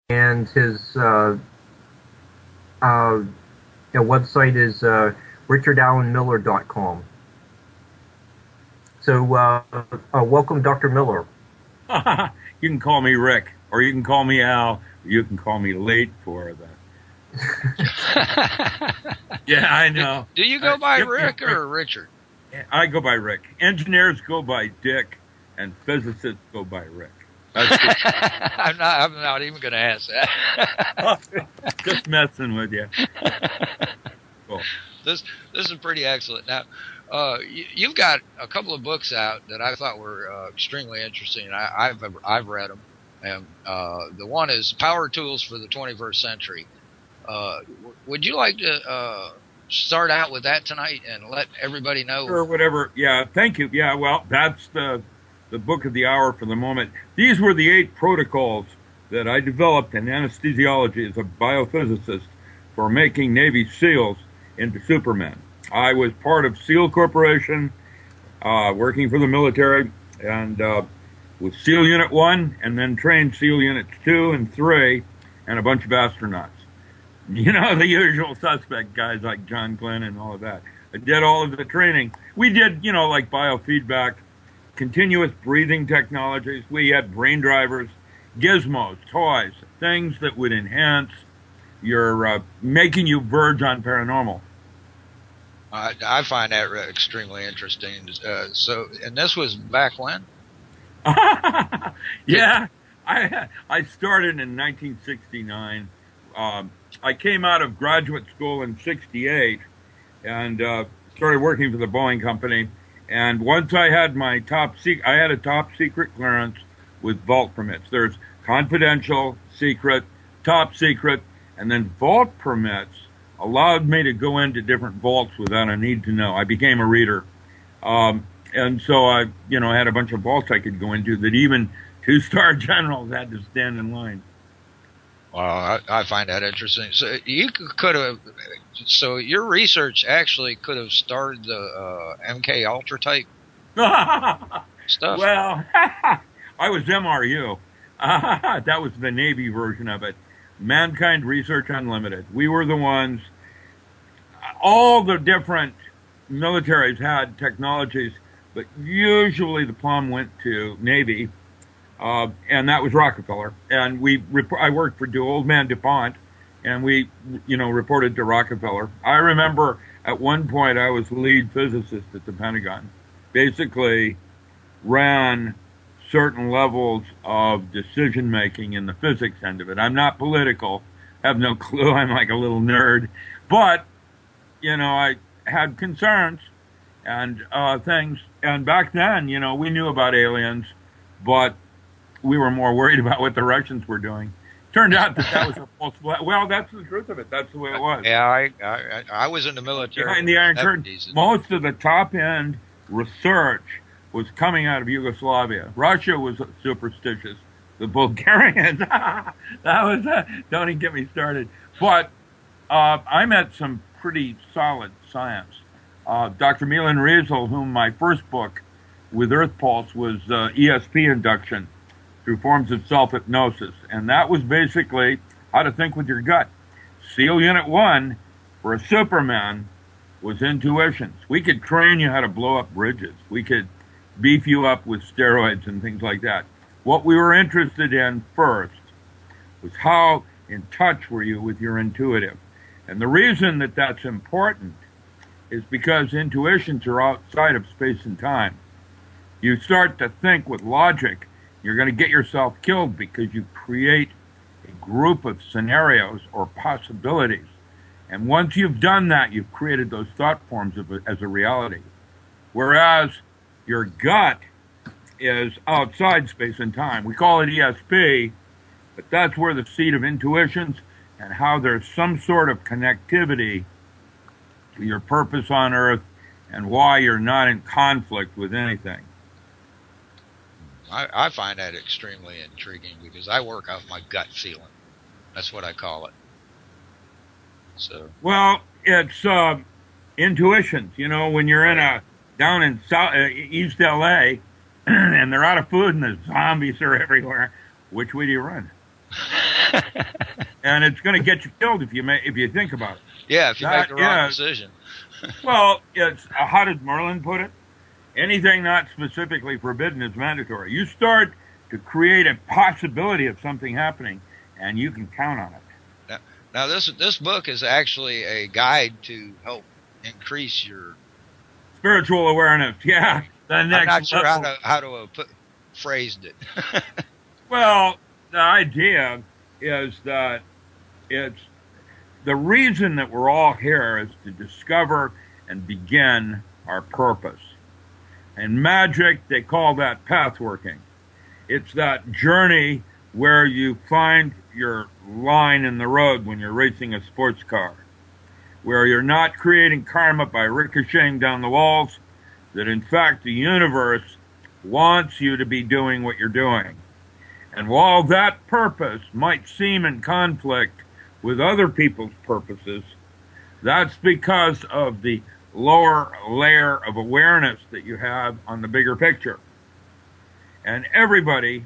and his website is richardallenmiller.com. So welcome, Dr. Miller. You can call me Rick, or you can call me Al, or you can call me late for that. Yeah, I know. Do you go by Rick or Richard? I go by Rick. Engineers go by Dick, and physicists go by Rick. I'm not even going to ask that. Just messing with you. Cool. This is pretty excellent. Now, you've got a couple of books out that I thought were extremely interesting. I've read them, and the one is Power Tools for the 21st Century. Would you like to start out with that tonight and let everybody know? Or whatever. Yeah, thank you. Yeah, well, that's the book of the hour for the moment. These were the 8 protocols that I developed in anesthesiology as a biophysicist for making Navy SEALs into Supermen. I was part of SEAL Corporation, working for the military, and with SEAL Unit 1, and then trained SEAL Units 2 and 3, and a bunch of astronauts. You know, the usual suspect guys like John Glenn and all of that. I did all of the training. We did, you know, like biofeedback, continuous breathing technologies. We had brain drivers, gizmos, toys, things that would enhance your, making you verge on paranormal. I find that extremely interesting. And this was back when? Yeah, I started in 1969. I came out of graduate school in '68 and started working for the Boeing company. And once I had my I had a top secret clearance with vault permits. There's confidential, secret, top secret, and then vault permits allowed me to go into different vaults without a need to know. I became a reader. And so I, you know, had a bunch of vaults I could go into that even 2-star generals had to stand in line. Well, I find that interesting. So you could have, so your research actually could have started the MK Ultra type stuff. Well, I was MRU. That was the Navy version of it. Mankind Research Unlimited. We were the ones. All the different militaries had technologies, but usually the plum went to Navy. And that was Rockefeller. And I worked for old man DuPont, and we, you know, reported to Rockefeller. I remember at one point I was lead physicist at the Pentagon. Basically ran certain levels of decision making in the physics end of it. I'm not political, have no clue. I'm like a little nerd, but you know, I had concerns and things. And back then, you know, we knew about aliens, but we were more worried about what the Russians were doing. Turned out that was a false flag. Well, that's the truth of it. That's the way it was. Yeah, I was in the military. Behind the Iron Curtain, most of the top-end research was coming out of Yugoslavia. Russia was superstitious. The Bulgarians, that was, don't even get me started. But I met some pretty solid science. Dr. Milan Riesel, whom my first book with Earth Pulse was ESP induction through forms of self-hypnosis. And that was basically how to think with your gut. SEAL Unit 1 for a Superman was intuitions. We could train you how to blow up bridges. We could beef you up with steroids and things like that. What we were interested in first was how in touch were you with your intuitive. And the reason that that's important is because intuitions are outside of space and time. You start to think with logic, you're going to get yourself killed because you create a group of scenarios or possibilities. And once you've done that, you've created those thought forms as a reality. Whereas your gut is outside space and time. We call it ESP, but that's where the seat of intuitions and how there's some sort of connectivity to your purpose on Earth and why you're not in conflict with anything. I find that extremely intriguing because I work off my gut feeling. That's what I call it. So. Well, it's intuitions. You know, when you're down in East LA and they're out of food and the zombies are everywhere, which way do you run? And it's going to get you killed if you think about it. Yeah, if you make That the wrong is- decision. Well, it's how did Merlin put it? Anything not specifically forbidden is mandatory. You start to create a possibility of something happening, and you can count on it. Now, this book is actually a guide to help increase your Spiritual awareness, yeah. The next I'm not sure level. how to phrased it. Well, the idea is that it's the reason that we're all here is to discover and begin our purpose. In Magick, they call that pathworking. It's that journey where you find your line in the road when you're racing a sports car, where you're not creating karma by ricocheting down the walls, that in fact the universe wants you to be doing what you're doing. And while that purpose might seem in conflict with other people's purposes, that's because of the lower layer of awareness that you have on the bigger picture. And everybody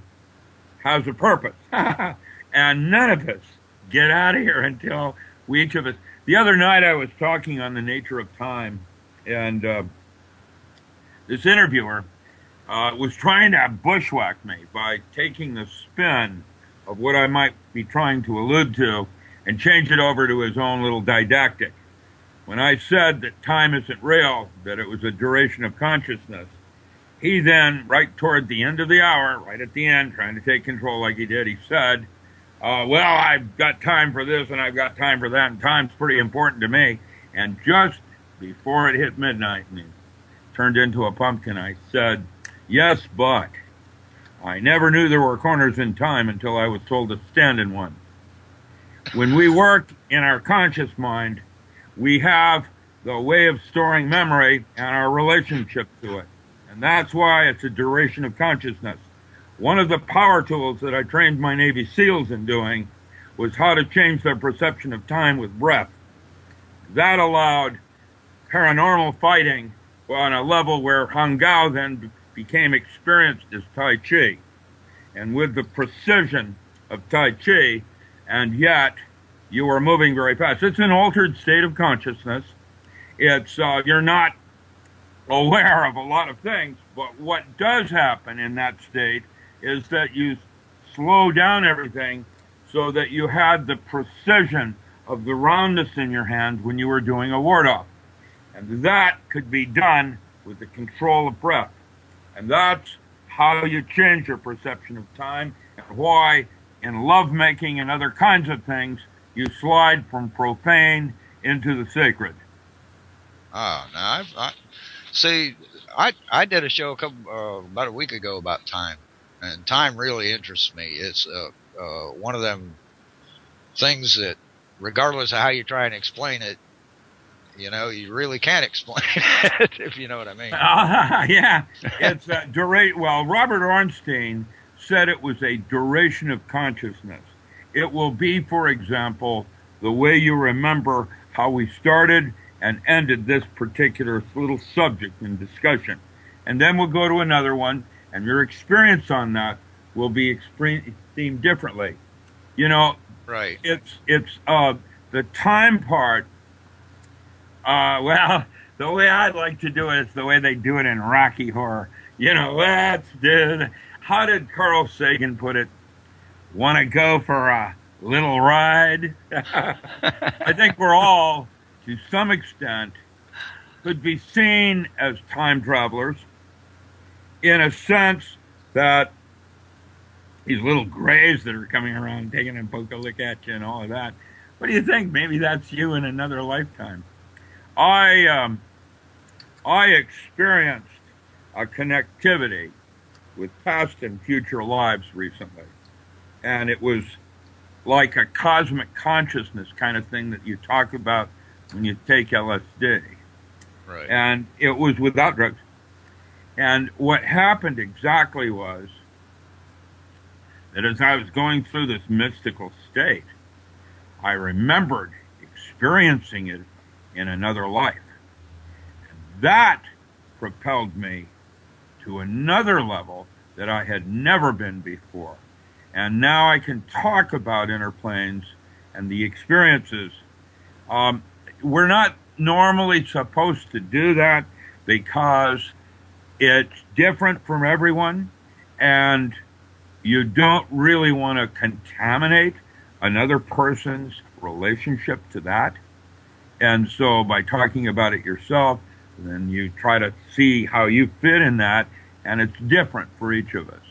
has a purpose. And none of us get out of here until each of us. The other night I was talking on the nature of time, and this interviewer was trying to bushwhack me by taking the spin of what I might be trying to allude to and change it over to his own little didactic. When I said that time isn't real, that it was a duration of consciousness, he then, right toward the end of the hour, right at the end, trying to take control like he did, he said, well, I've got time for this and I've got time for that, and time's pretty important to me. And just before it hit midnight and he turned into a pumpkin, I said, yes, but I never knew there were corners in time until I was told to stand in one. When we work in our conscious mind, we have the way of storing memory and our relationship to it. And that's why it's a duration of consciousness. One of the power tools that I trained my Navy SEALs in doing was how to change their perception of time with breath. That allowed paranormal fighting on a level where Hangao then became experienced as Tai Chi. And with the precision of Tai Chi, and yet you are moving very fast. It's an altered state of consciousness. It's you're not aware of a lot of things, but what does happen in that state is that you slow down everything so that you had the precision of the roundness in your hand when you were doing a ward-off. And that could be done with the control of breath. And that's how you change your perception of time, and why in lovemaking and other kinds of things you slide from profane into the sacred. Oh, now I did a show about a week ago about time, and time really interests me. It's one of them things that, regardless of how you try and explain it, you really can't explain it, if you know what I mean. Yeah, it's well, Robert Ornstein said it was a duration of consciousness. It will be, for example, the way you remember how we started and ended this particular little subject in discussion. And then we'll go to another one, and your experience on that will be themed differently. Right. It's the time part. Well, the way I'd like to do it is the way they do it in Rocky Horror. How did Carl Sagan put it? Want to go for a little ride? I think we're all, to some extent, could be seen as time travelers, in a sense that these little grays that are coming around taking a poke a look at you and all of that. What do you think? Maybe that's you in another lifetime. I experienced a connectivity with past and future lives recently, and it was like a cosmic consciousness kind of thing that you talk about when you take LSD. Right. And it was without drugs. And what happened exactly was that as I was going through this mystical state, I remembered experiencing it in another life. And that propelled me to another level that I had never been before. And now I can talk about inner planes and the experiences. We're not normally supposed to do that because it's different from everyone, and you don't really want to contaminate another person's relationship to that. And so by talking about it yourself, then you try to see how you fit in that, and it's different for each of us.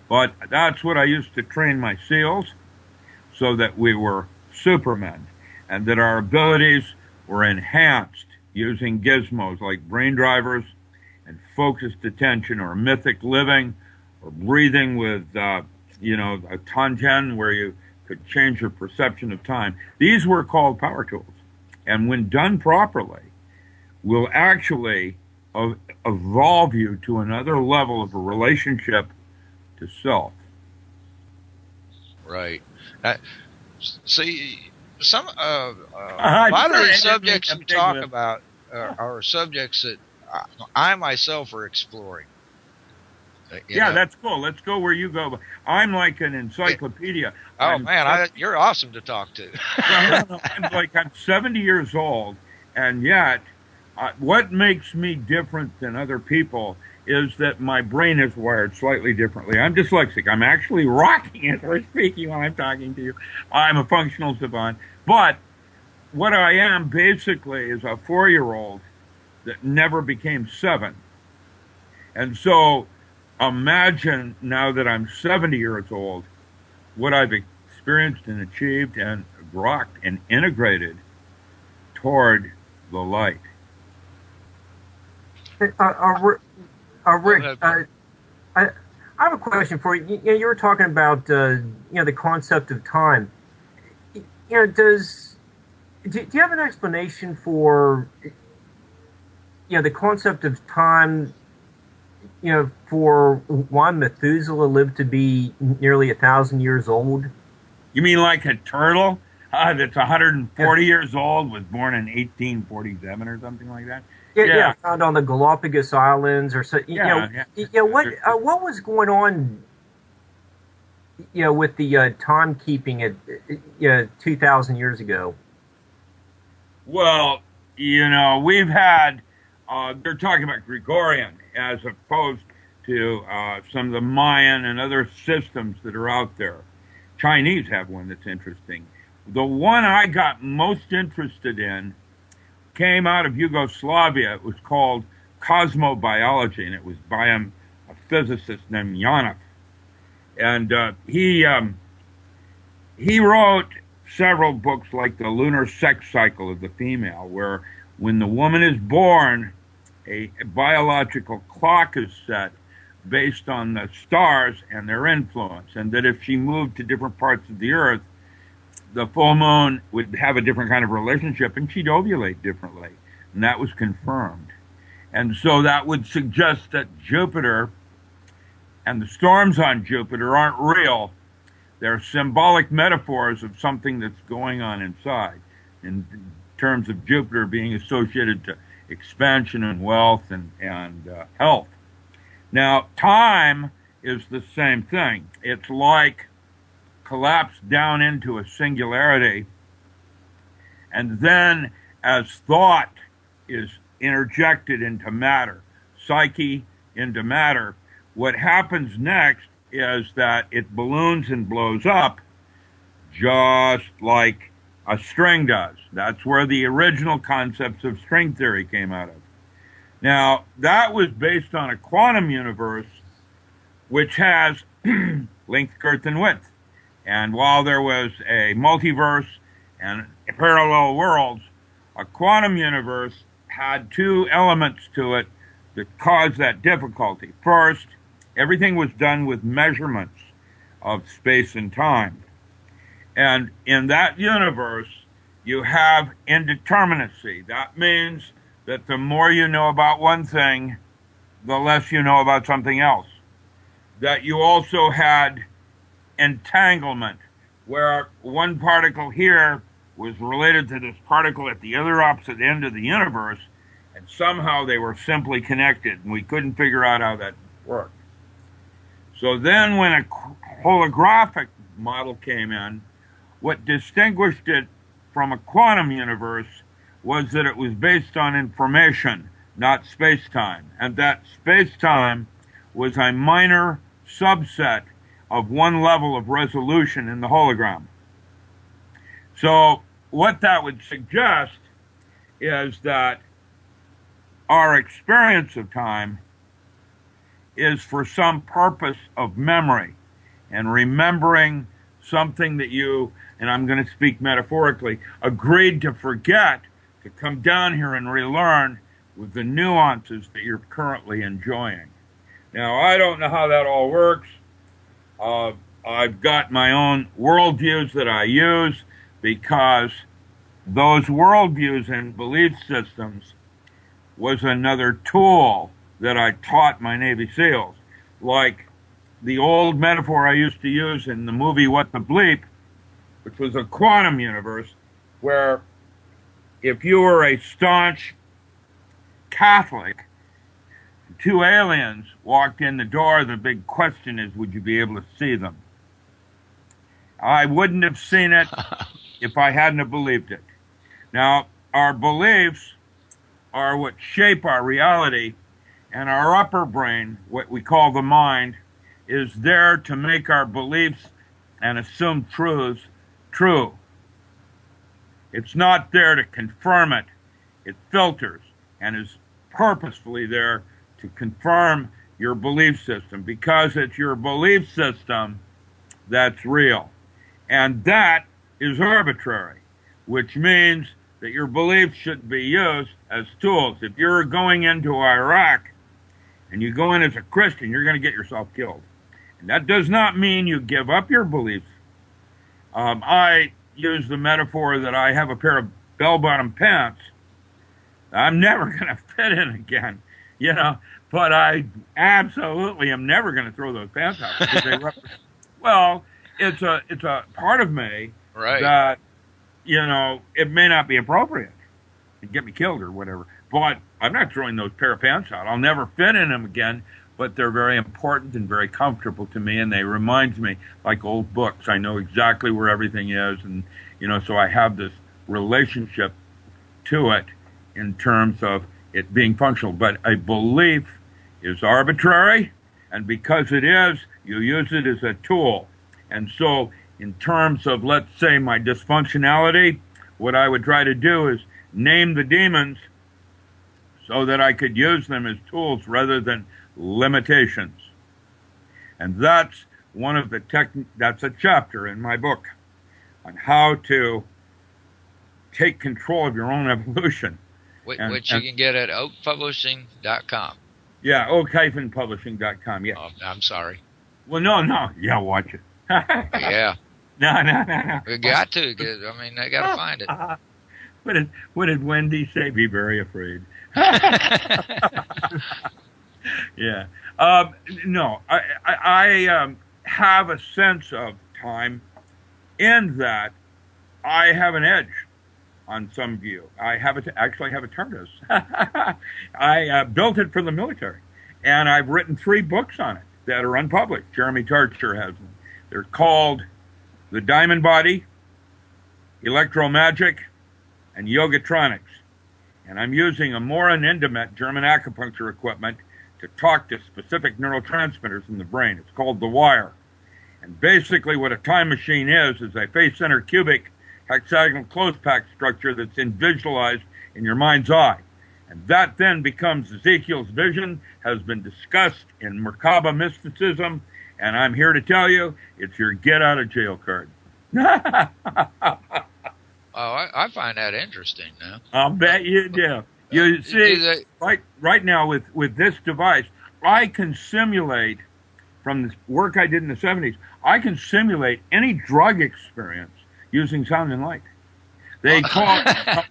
But that's what I used to train my SEALs, so that we were supermen, and that our abilities were enhanced using gizmos like brain drivers and focused attention, or mythic living, or breathing with, a tangen where you could change your perception of time. These were called power tools. And when done properly, will actually evolve you to another level of a relationship to self. Right. See, some a lot of the subjects you talk about are subjects that I myself are exploring. Yeah, that's cool. Let's go where you go. I'm like an encyclopedia. Man, you're awesome to talk to. I'm 70 years old, and yet what makes me different than other people is that my brain is wired slightly differently. I'm dyslexic. I'm actually rocking as we're speaking while I'm talking to you. I'm a functional savant. But what I am basically is a 4-year-old that never became 7. And so imagine now that I'm 70 years old, what I've experienced and achieved and rocked and integrated toward the light. Rick, I have a question for you. You were talking about the concept of time. Do you have an explanation for the concept of time? For why Methuselah lived to be nearly 1,000 years old. You mean like a turtle that's 140 years old, was born in 1847 or something like that? Yeah, found on the Galapagos Islands or so. What was going on? With the timekeeping at 2,000 years ago. Well, we've had. They're talking about Gregorian as opposed to some of the Mayan and other systems that are out there. Chinese have one that's interesting. The one I got most interested in came out of Yugoslavia. It was called Cosmobiology, and it was by a physicist named Janov. And he wrote several books like The Lunar Sex Cycle of the Female, where when the woman is born, a biological clock is set based on the stars and their influence, and that if she moved to different parts of the earth, the full moon would have a different kind of relationship, and she'd ovulate differently. And that was confirmed. And so that would suggest that Jupiter and the storms on Jupiter aren't real. They're symbolic metaphors of something that's going on inside, in terms of Jupiter being associated to expansion and wealth and health. Now, time is the same thing. It's like collapsed down into a singularity, and then as thought is interjected into matter, psyche into matter, what happens next is that it balloons and blows up just like a string does. That's where the original concepts of string theory came out of. Now, that was based on a quantum universe which has length, girth, and width. And while there was a multiverse and parallel worlds, a quantum universe had two elements to it that caused that difficulty. First, everything was done with measurements of space and time. And in that universe, you have indeterminacy. That means that the more you know about one thing, the less you know about something else. That you also had entanglement, where one particle here was related to this particle at the other opposite end of the universe, and somehow they were simply connected, and we couldn't figure out how that worked. So then when a holographic model came in, what distinguished it from a quantum universe was that it was based on information, not space-time. And that space-time was a minor subset of one level of resolution in the hologram. So what that would suggest is that our experience of time is for some purpose of memory and remembering something that you, and I'm going to speak metaphorically, agreed to forget, to come down here and relearn with the nuances that you're currently enjoying. Now, I don't know how that all works. I've got my own worldviews that I use because those worldviews and belief systems was another tool that I taught my Navy SEALs. Like the old metaphor I used to use in the movie What the Bleep, which was a quantum universe, where if you were a staunch Catholic, two aliens walked in the door, the big question is, would you be able to see them? I wouldn't have seen it if I hadn't have believed it. Now, our beliefs are what shape our reality, and our upper brain, what we call the mind, is there to make our beliefs and assumed truths true. It's not there to confirm it. It filters and is purposefully there to confirm your belief system, because it's your belief system that's real. And that is arbitrary, which means that your beliefs should be used as tools. If you're going into Iraq and you go in as a Christian, you're going to get yourself killed. And that does not mean you give up your beliefs. I use the metaphor that I have a pair of bell-bottom pants. I'm never going to fit in again, you know, but I absolutely am never going to throw those pants out because they well, it's a part of me that, you know, it may not be appropriate to get me killed or whatever, but I'm not throwing those pair of pants out. I'll never fit in them again, but they're very important and very comfortable to me, and they remind me, like old books, I know exactly where everything is, and, you know, so I have this relationship to it in terms of it being functional. But a belief is arbitrary, and because it is, you use it as a tool. And so in terms of, let's say, my dysfunctionality, what I would try to do is name the demons so that I could use them as tools rather than limitations. And that's one of the that's a chapter in my book on how to take control of your own evolution. Which you can get at oakpublishing.com. Yeah, oak-publishing.com. Yeah. Oh, I'm sorry. Well, no. Yeah, watch it. Yeah. No. We got to. I mean, I got to find it. What did Wendy say? Be very afraid. Yeah. No, I have a sense of time in that I have an edge on some view. I actually have a TARDIS. I built it for the military, and I've written 3 books on it that are unpublished. Jeremy Tarcher has them. They're called The Diamond Body, Electromagic, and Yogatronics. And I'm using a Morin Indomet German acupuncture equipment to talk to specific neurotransmitters in the brain. It's called The Wire. And basically what a time machine is a face-center cubic hexagonal close pack structure that's visualized in your mind's eye. And that then becomes Ezekiel's vision, has been discussed in Merkaba mysticism, and I'm here to tell you, it's your get-out-of-jail card. Oh, I find that interesting now. I'll bet you do. You see, right now with this device, I can simulate, from the work I did in the 70s, I can simulate any drug experience using sound and light. They call it...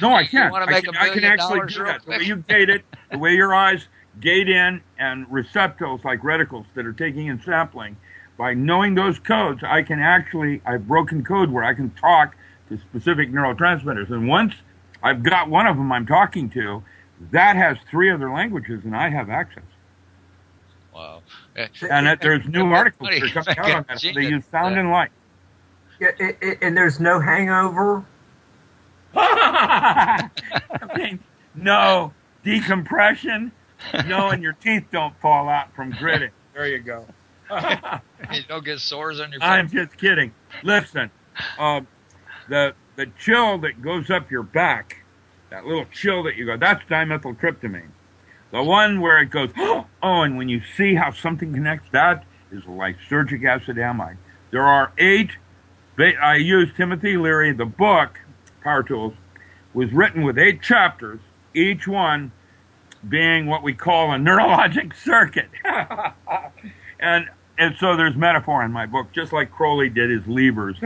No, I can't. I can actually do that. The way you gate it, the way your eyes gate in, and receptacles like reticles that are taking in sampling, by knowing those codes, I can actually, I've broken code where I can talk to specific neurotransmitters. And once I've got one of them I'm talking to, that has 3 other languages, and I have access. Wow. And that there's new articles that are coming out on that. So they use sound and light. Yeah, and there's no hangover. I mean, no decompression. No, and your teeth don't fall out from gritting. There you go. You don't get sores on your face. I'm just kidding. Listen, the chill that goes up your back, that little chill that you go, that's dimethyltryptamine. The one where it goes, oh, and when you see how something connects, that is lysergic acid amide. There are 8. I used Timothy Leary. The book, Power Tools, was written with 8 chapters, each one being what we call a neurologic circuit. and so there's metaphor in my book, just like Crowley did his levers.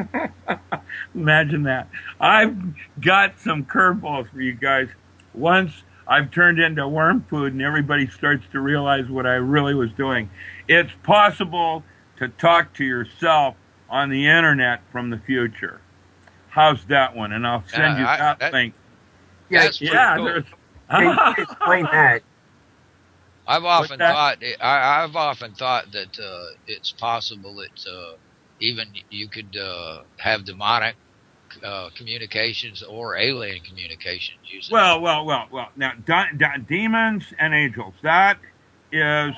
Imagine that. I've got some curveballs for you guys. Once I've turned into worm food and everybody starts to realize what I really was doing. It's possible to talk to yourself on the internet from the future. How's that one? And I'll send you that link. Yeah, Cool. Can you explain that? I've often thought that it's possible that even you could have demonic communications or alien communications using. Well. Now, demons and angels, that is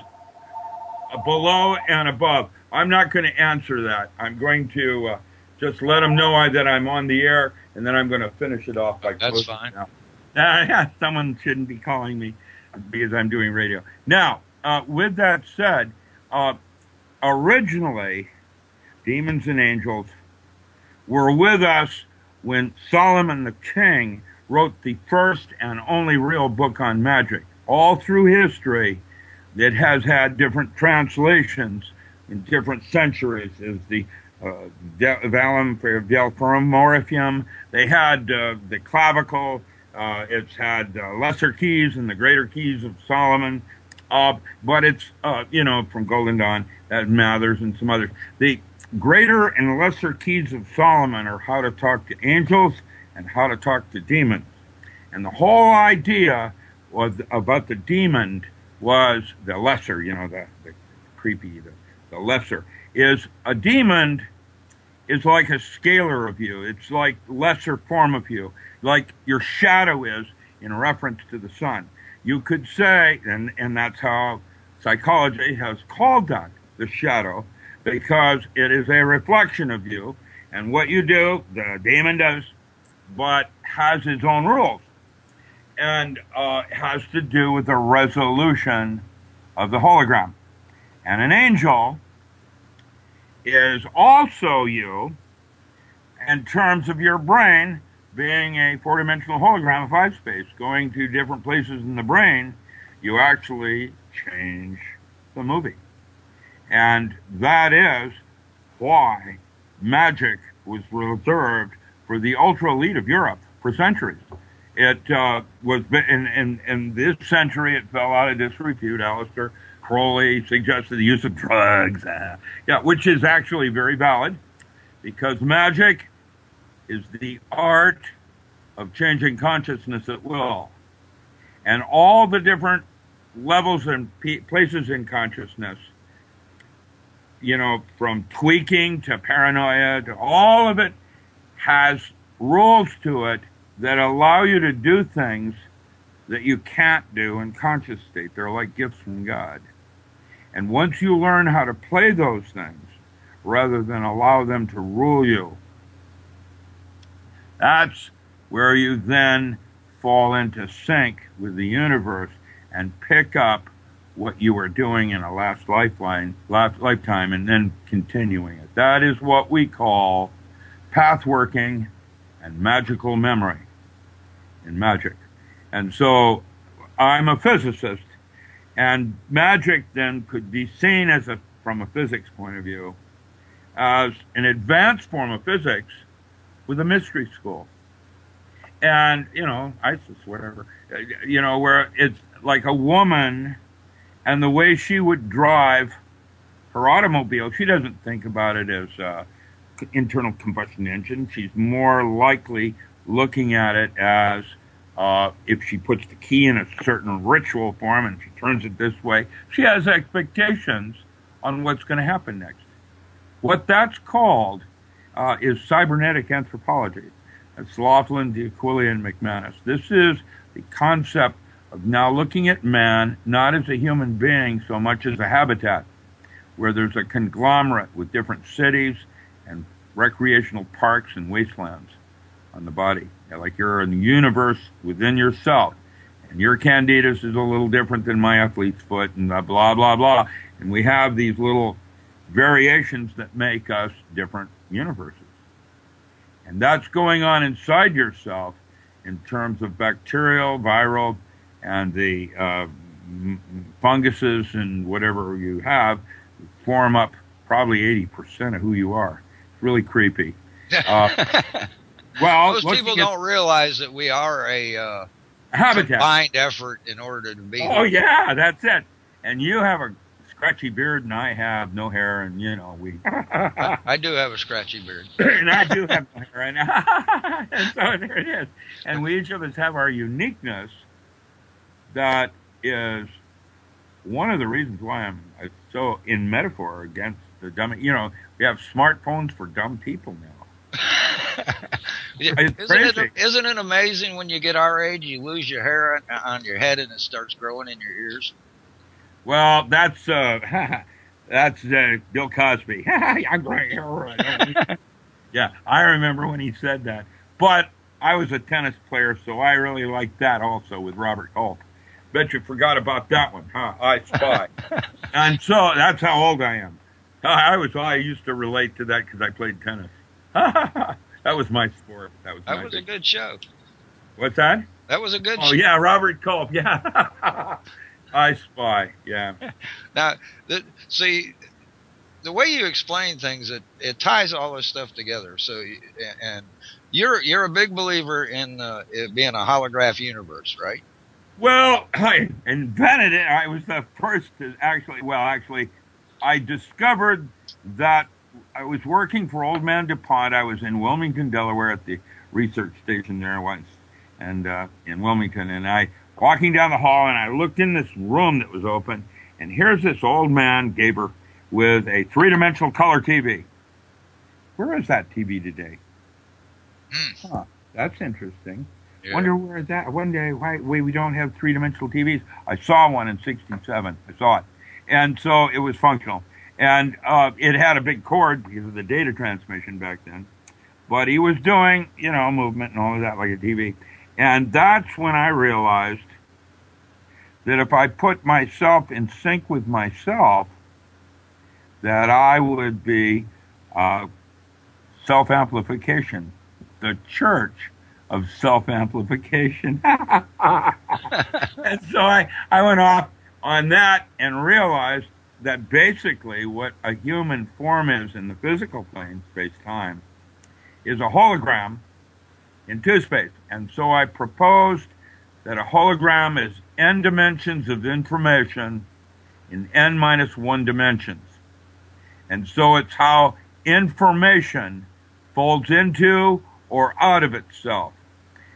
below and above. I'm not going to answer that. I'm going to just let them know that I'm on the air, and then I'm going to finish it off by That's fine. Someone shouldn't be calling me because I'm doing radio. Now, with that said, originally, demons and angels were with us when Solomon the king wrote the first and only real book on magic. All through history, it has had different translations in different centuries. Is the Valum for Velformorphium. They had the clavicle. It's had lesser keys and the greater keys of Solomon. But it's, from Golden Dawn, Mathers and some others. The greater and lesser keys of Solomon are how to talk to angels and how to talk to demons. And the whole idea was about the demon was the lesser, the creepy, the lesser, is a demon is like a scalar of you. It's like lesser form of you, like your shadow is in reference to the sun. You could say, and that's how psychology has called that, the shadow, because it is a reflection of you, and what you do, the demon does, but has its own rules, and has to do with the resolution of the hologram. And an angel is also you in terms of your brain being a four-dimensional hologram of 5 space. Going to different places in the brain, you actually change the movie. And that is why magic was reserved for the ultra-elite of Europe for centuries. It was, in this century, it fell out of disrepute. Aleister Crowley suggested the use of drugs, which is actually very valid, because magic is the art of changing consciousness at will. And all the different levels and places in consciousness, from tweaking to paranoia to all of it, has rules to it that allow you to do things that you can't do in conscious state. They're like gifts from God. And once you learn how to play those things, rather than allow them to rule you, that's where you then fall into sync with the universe and pick up what you were doing in a last lifetime and then continuing it. That is what we call path working and magical memory in magic. And so I'm a physicist, and magic then could be seen as from a physics point of view as an advanced form of physics with a mystery school. And, ISIS, whatever, where it's like a woman and the way she would drive her automobile, she doesn't think about it as internal combustion engine. She's more likely looking at it as If she puts the key in a certain ritual form and she turns it this way, she has expectations on what's going to happen next. What that's called is cybernetic anthropology. That's Laughlin, D'Aquila, and McManus. This is the concept of now looking at man not as a human being so much as a habitat, where there's a conglomerate with different cities and recreational parks and wastelands on the body. Like you're in the universe within yourself. And your Candidus is a little different than my athlete's foot and blah, blah, blah. And we have these little variations that make us different universes. And that's going on inside yourself in terms of bacterial, viral, and the funguses and whatever you have form up probably 80% of who you are. It's really creepy. Well, most people don't realize that we are a habitat combined effort in order to be. Oh, yeah, that's it. And you have a scratchy beard, and I have no hair, and we. I do have a scratchy beard, and I do have no hair, and so there it is. And we each of us have our uniqueness. That is one of the reasons why I'm so in metaphor against the dumb. We have smartphones for dumb people now. Isn't it amazing when you get our age, you lose your hair on your head and it starts growing in your ears? Well, that's Bill Cosby. I'm growing hair. Yeah, I remember when he said that. But I was a tennis player, so I really liked that also with Robert Culp. Bet you forgot about that one, huh? I Spy. And so that's how old I am. I used to relate to that because I played tennis. That was my sport. That was a good show. What's that? That was a good show. Oh, yeah, Robert Culp, yeah. I Spy, yeah. Now, see, the way you explain things, it ties all this stuff together. So, and you're a big believer in it being a holograph universe, right? Well, I invented it. I was the first to actually, I discovered that I was working for Old Man DuPont. I was in Wilmington, Delaware at the research station there once, and in Wilmington, and I walking down the hall, and I looked in this room that was open, and here's this old man, Gaber, with a three-dimensional color TV. Where is that TV today? Huh, that's interesting. Yeah. Wonder where that, one day, why we don't have three-dimensional TVs. I saw one in 67. I saw it. And so it was functional. And it had a big cord because of the data transmission back then. But he was doing, movement and all of that like a TV. And that's when I realized that if I put myself in sync with myself, that I would be self-amplification, the church of self-amplification. And so I went off on that and realized that basically what a human form is in the physical plane, space-time, is a hologram in two space. And so I proposed that a hologram is n dimensions of information in n minus 1 dimensions. And so it's how information folds into or out of itself.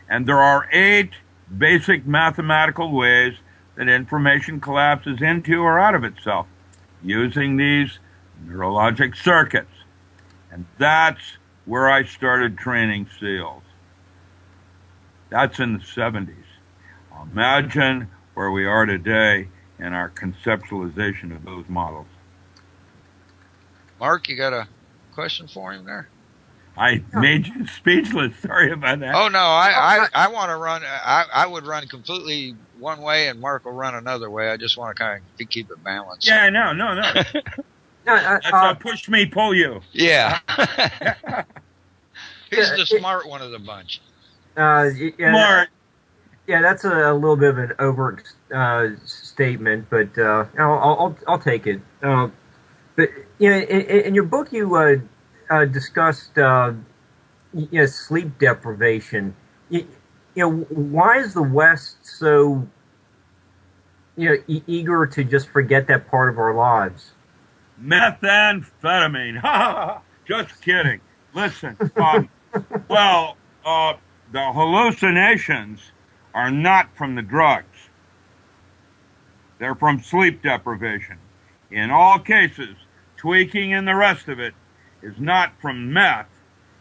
And there are 8 basic mathematical ways that information collapses into or out of itself using these neurologic circuits. And that's where I started training SEALs. That's in the 70s. Imagine where we are today in our conceptualization of those models. Mark, you got a question for him there? I made you speechless. Sorry about that. Oh, no, I want to run. I would run completely one way and Mark will run another way. I just want to kind of keep it balanced. Yeah, no. That's what push me, pull you. Yeah. He's the smart one of the bunch. Smart. Yeah, that's a little bit of an over statement, but I'll take it. But in your book, you discussed sleep deprivation. Why is the West so eager to just forget that part of our lives? Methamphetamine. Just kidding. Listen. The hallucinations are not from the drugs. They're from sleep deprivation. In all cases, tweaking and the rest of it is not from meth.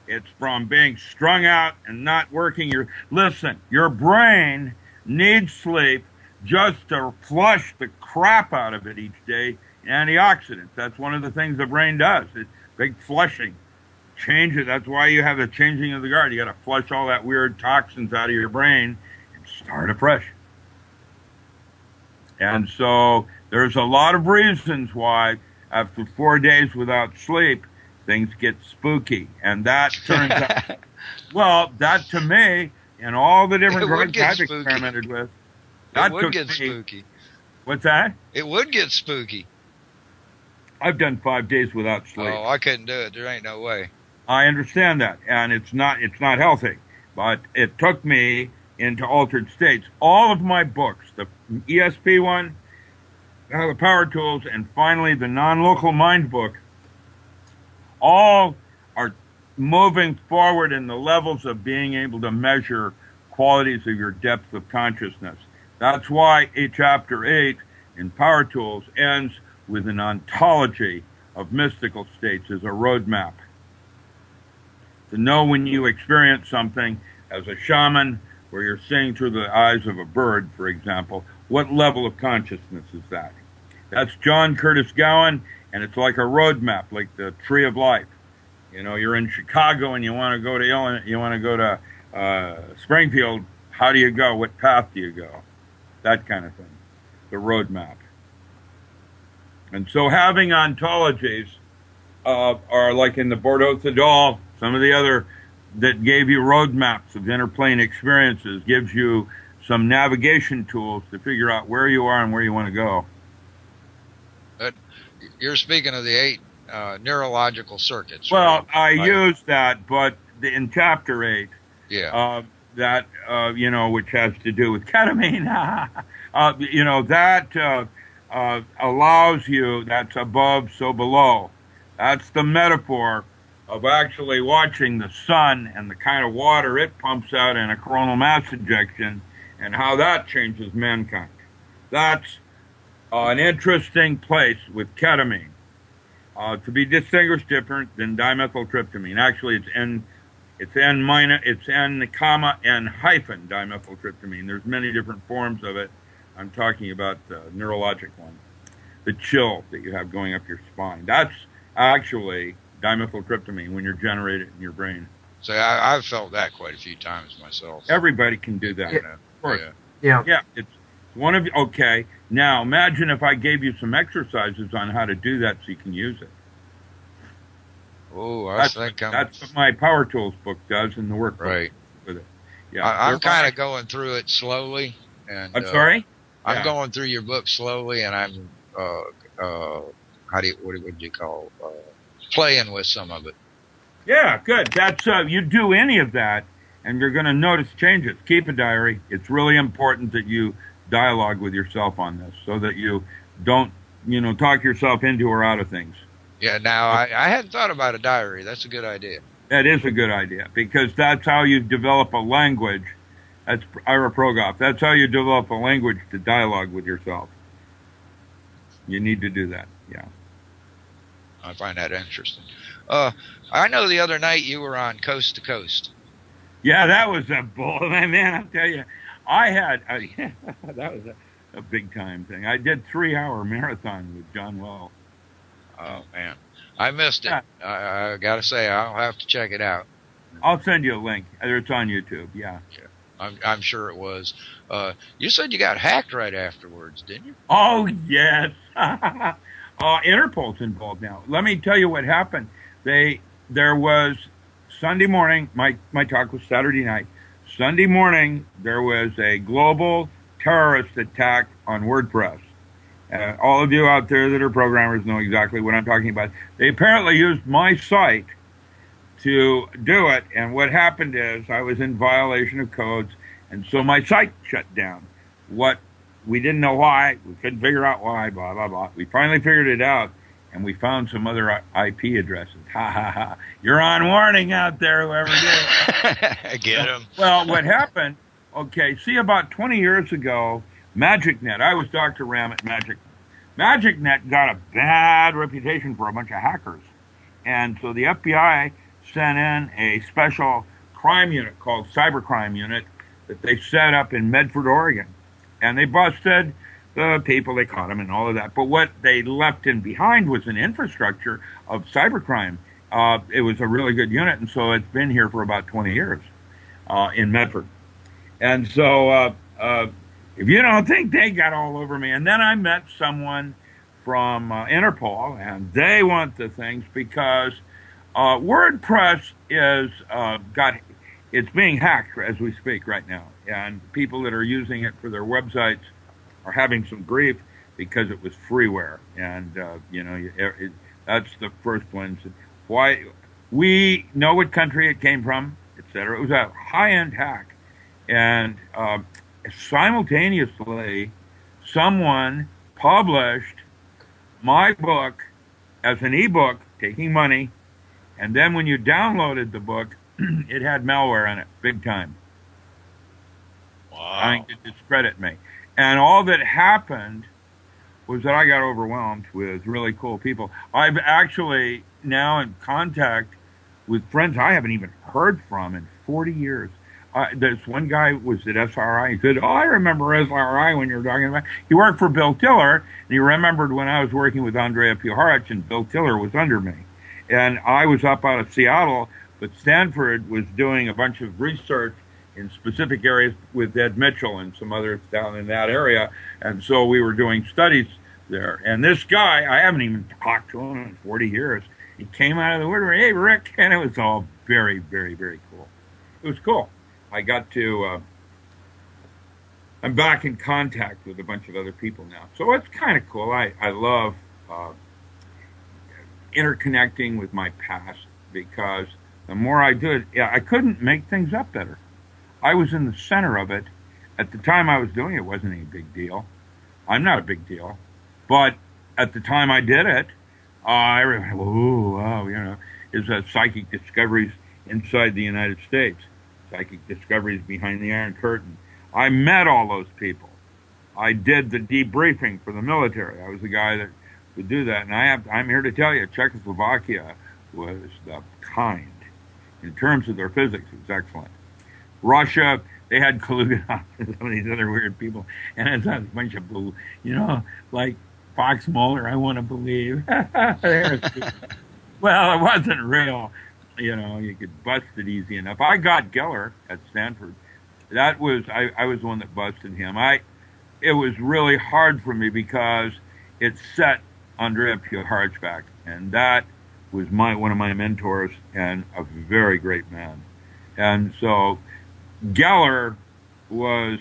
It's from being strung out and not working. Listen, your brain needs sleep just to flush the crap out of it each day. Antioxidants. That's one of the things the brain does. It's big flushing. Change it. That's why you have the changing of the guard. You got to flush all that weird toxins out of your brain and start afresh. And so there's a lot of reasons why after 4 days without sleep, things get spooky. And that turns out, well, that to me, and all the different drugs I've experimented with, that would get spooky. What's that? It would get spooky. I've done 5 days without sleep. Oh, I couldn't do it. There ain't no way. I understand that, and it's not healthy. But it took me into altered states. All of my books, the ESP one, the Power Tools, and finally the Non-Local Mind book, all are moving forward in the levels of being able to measure qualities of your depth of consciousness. That's why Chapter 8 in Power Tools ends with an ontology of mystical states as a roadmap. To know when you experience something as a shaman, where you're seeing through the eyes of a bird, for example, what level of consciousness is that? That's John Curtis Gowan, and it's like a roadmap, like the Tree of Life. You know, you're in Chicago and you want to go to Illinois, you want to go to Springfield. How do you go? What path do you go? That kind of thing. The roadmap. And so having ontologies are like in the Bordeaux Thadal, some of the other that gave you roadmaps of interplane experiences, gives you some navigation tools to figure out where you are and where you want to go. But you're speaking of the 8 neurological circuits. Well, right? Use that, but in Chapter 8, yeah, that, which has to do with ketamine, that allows you, that's above, so below. That's the metaphor of actually watching the sun and the kind of water it pumps out in a coronal mass ejection and how that changes mankind. That's an interesting place with ketamine. To be distinguished different than dimethyltryptamine. Actually, it's N comma N hyphen dimethyltryptamine. There's many different forms of it. I'm talking about the neurologic one. The chill that you have going up your spine. That's actually dimethyltryptamine when you're generated in your brain. So I've felt that quite a few times myself. Everybody can do that. Yeah. Of course. Yeah. It's one of you. Okay. Now imagine if I gave you some exercises on how to do that so you can use it. Oh, that's what my Power Tools book does in the workbook. Right. With it. Yeah. I'm kind of going through it slowly. And I'm sorry? I'm going through your book slowly, and I'm what would you call playing with some of it. Yeah, good. That's you do any of that, and you're going to notice changes. Keep a diary. It's really important that you dialogue with yourself on this, so that you don't, talk yourself into or out of things. Yeah. Now I hadn't thought about a diary. That's a good idea. That is a good idea, because that's how you develop a language. That's Ira Progoff. That's how you develop a language to dialogue with yourself. You need to do that. Yeah. I find that interesting. I know the other night you were on Coast to Coast. Yeah, that was a bull, man. I'll tell you, that was a big time thing. I did 3-hour marathon with John Well. Oh man, I missed it. Yeah. I gotta say, I'll have to check it out. I'll send you a link. It's on YouTube. Yeah. I'm sure it was. You said you got hacked right afterwards, didn't you? Oh yes. Interpol's involved now. Let me tell you what happened. There was Sunday morning. My talk was Saturday night. Sunday morning there was a global terrorist attack on WordPress. All of you out there that are programmers know exactly what I'm talking about. They apparently used my site to do it, and what happened is I was in violation of codes, and so my site shut down. We didn't know why, we couldn't figure out why, blah, blah, blah. We finally figured it out, and we found some other IP addresses. Ha, ha, ha. You're on warning out there, whoever did it. Get him. Well, what happened, Okay, see, about 20 years ago, MagicNet, I was Dr. Ram at Magic. MagicNet got a bad reputation for a bunch of hackers. And so the FBI sent in a special crime unit called Cybercrime Unit that they set up in Medford, Oregon. And they busted the people, they caught them and all of that. But what they left in behind was an infrastructure of cybercrime. It was a really good unit, and so it's been here for about 20 years in Medford. And so if you don't think they got all over me, and then I met someone from Interpol, and they want the things because WordPress is it's being hacked as we speak right now, and people that are using it for their websites are having some grief because it was freeware, and that's the first one. Why we know what country it came from, etc. It was a high-end hack, and simultaneously, someone published my book as an ebook, taking money, and then when you downloaded the book, it had malware in it, big time. Wow. Trying to discredit me. And all that happened was that I got overwhelmed with really cool people. I've actually now in contact with friends I haven't even heard from in 40 years. This one guy was at SRI. He said, "Oh, I remember SRI when you were talking about." He worked for Bill Tiller, and he remembered when I was working with Andrea Puharich, and Bill Tiller was under me. And I was up out of Seattle, but Stanford was doing a bunch of research in specific areas with Ed Mitchell and some others down in that area. And so we were doing studies there. And this guy, I haven't even talked to him in 40 years. He came out of the woodwork, "Hey, Rick," and it was all very, very, very cool. It was cool. I got to, I'm back in contact with a bunch of other people now. So it's kind of cool. I love interconnecting with my past because the more I do it, I couldn't make things up better. I was in the center of it. At the time I was doing it, it wasn't any big deal. I'm not a big deal. But at the time I did it, I remember, is psychic discoveries inside the United States. Psychic discoveries behind the Iron Curtain. I met all those people. I did the debriefing for the military. I was the guy that would do that. And I'm here to tell you, Czechoslovakia was the kind. In terms of their physics, it was excellent. Russia, they had Kaluganov and some of these other weird people. And it's a bunch of like Fox Mulder, I want to believe. Well, it wasn't real. You could bust it easy enough. I got Geller at Stanford. That was, I was the one that busted him. It was really hard for me because it set Andrea Puharich back. And that was one of my mentors and a very great man. And so Geller was,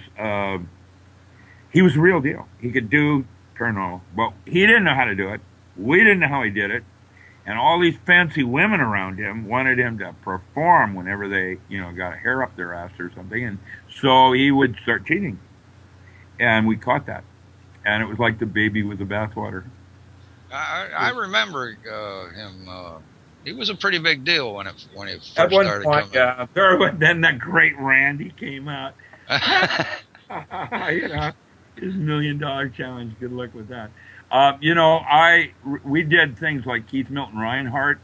he was the real deal. He could do paranormal, but he didn't know how to do it. We didn't know how he did it. And all these fancy women around him wanted him to perform whenever they, got a hair up their ass or something. And so he would start cheating. And we caught that. And it was like the baby with the bathwater. I remember him. He was a pretty big deal when it first At one started point, coming. Then that great Randy came out. His $1 million challenge. Good luck with that. We did things like Keith Milton Reinhardt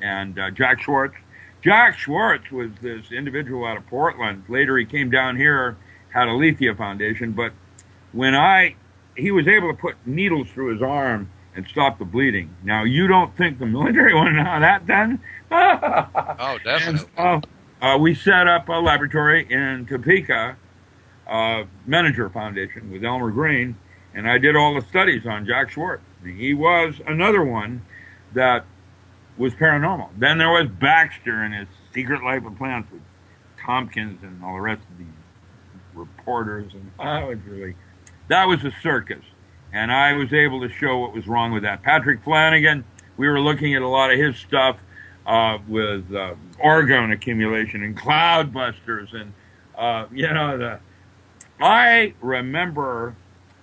and Jack Schwartz. Jack Schwartz was this individual out of Portland. Later he came down here, had a Alethea Foundation, but he was able to put needles through his arm and stop the bleeding. Now, you don't think the military wanted to know how that done? Oh, definitely. And, we set up a laboratory in Topeka, Menninger Foundation with Elmer Green, and I did all the studies on Jack Schwartz. He was another one that was paranormal. Then there was Baxter and his Secret Life of Plants with Tompkins and all the rest of these reporters. And that was a circus. And I was able to show what was wrong with that. Patrick Flanagan, we were looking at a lot of his stuff with orgone accumulation and cloudbusters. And, I remember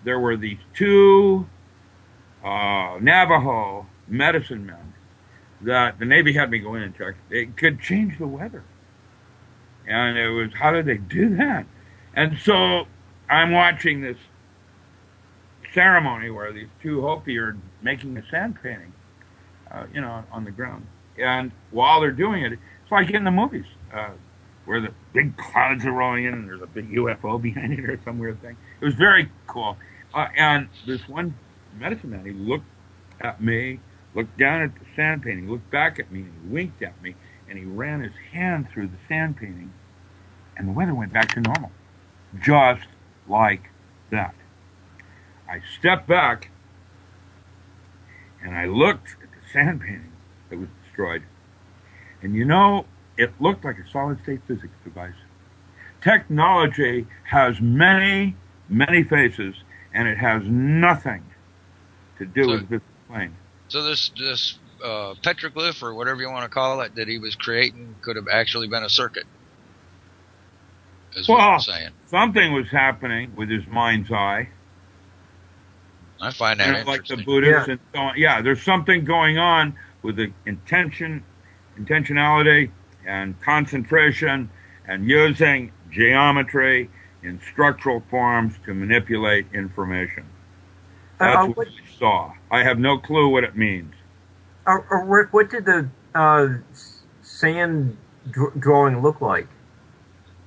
there were these two Navajo medicine men that the Navy had me go in and check. It could change the weather. And it was, how did they do that? And so I'm watching this ceremony where these two Hopi are making a sand painting, on the ground. And while they're doing it, it's like in the movies, where the big clouds are rolling in and there's a big UFO behind it or some weird thing. It was very cool. And this one medicine man, he looked at me, looked down at the sand painting, looked back at me, and he winked at me, and he ran his hand through the sand painting, and the weather went back to normal. Just like that. I stepped back, and I looked at the sand painting that was destroyed, and it looked like a solid-state physics device. Technology has many, many faces, and it has nothing to do with this plane. So this petroglyph, or whatever you want to call it, that he was creating could have actually been a circuit, is what I'm saying. Something was happening with his mind's eye. I find that interesting. Like the Buddhists and so on. Yeah, there's something going on with the intentionality and concentration and using geometry in structural forms to manipulate information. That's what we saw. I have no clue what it means. Rick, what did the sand drawing look like?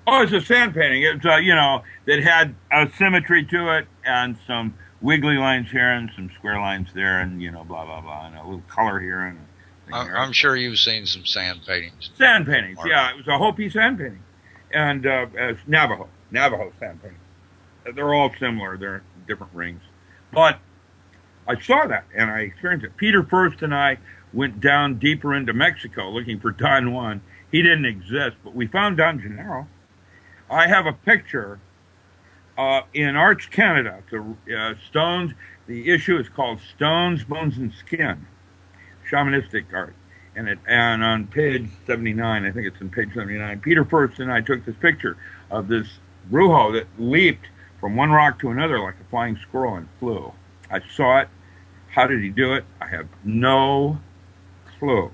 Oh, it's a sand painting. It's that had a symmetry to it and some wiggly lines here and some square lines there, and blah blah blah, and a little color here and. I'm sure you've seen some sand paintings. Sand paintings, yeah. It was a Hopi sand painting, and Navajo sand painting. They're all similar. They're different rings, but I saw that and I experienced it. Peter First and I went down deeper into Mexico looking for Don Juan. He didn't exist, but we found Don Gennaro. I have a picture in Arts Canada. Stones. The issue is called Stones, Bones, and Skin. Shamanistic art, and on page 79, I think it's on page 79, Peter First and I took this picture of this brujo that leaped from one rock to another like a flying squirrel and flew. I saw it. How did he do it? I have no clue,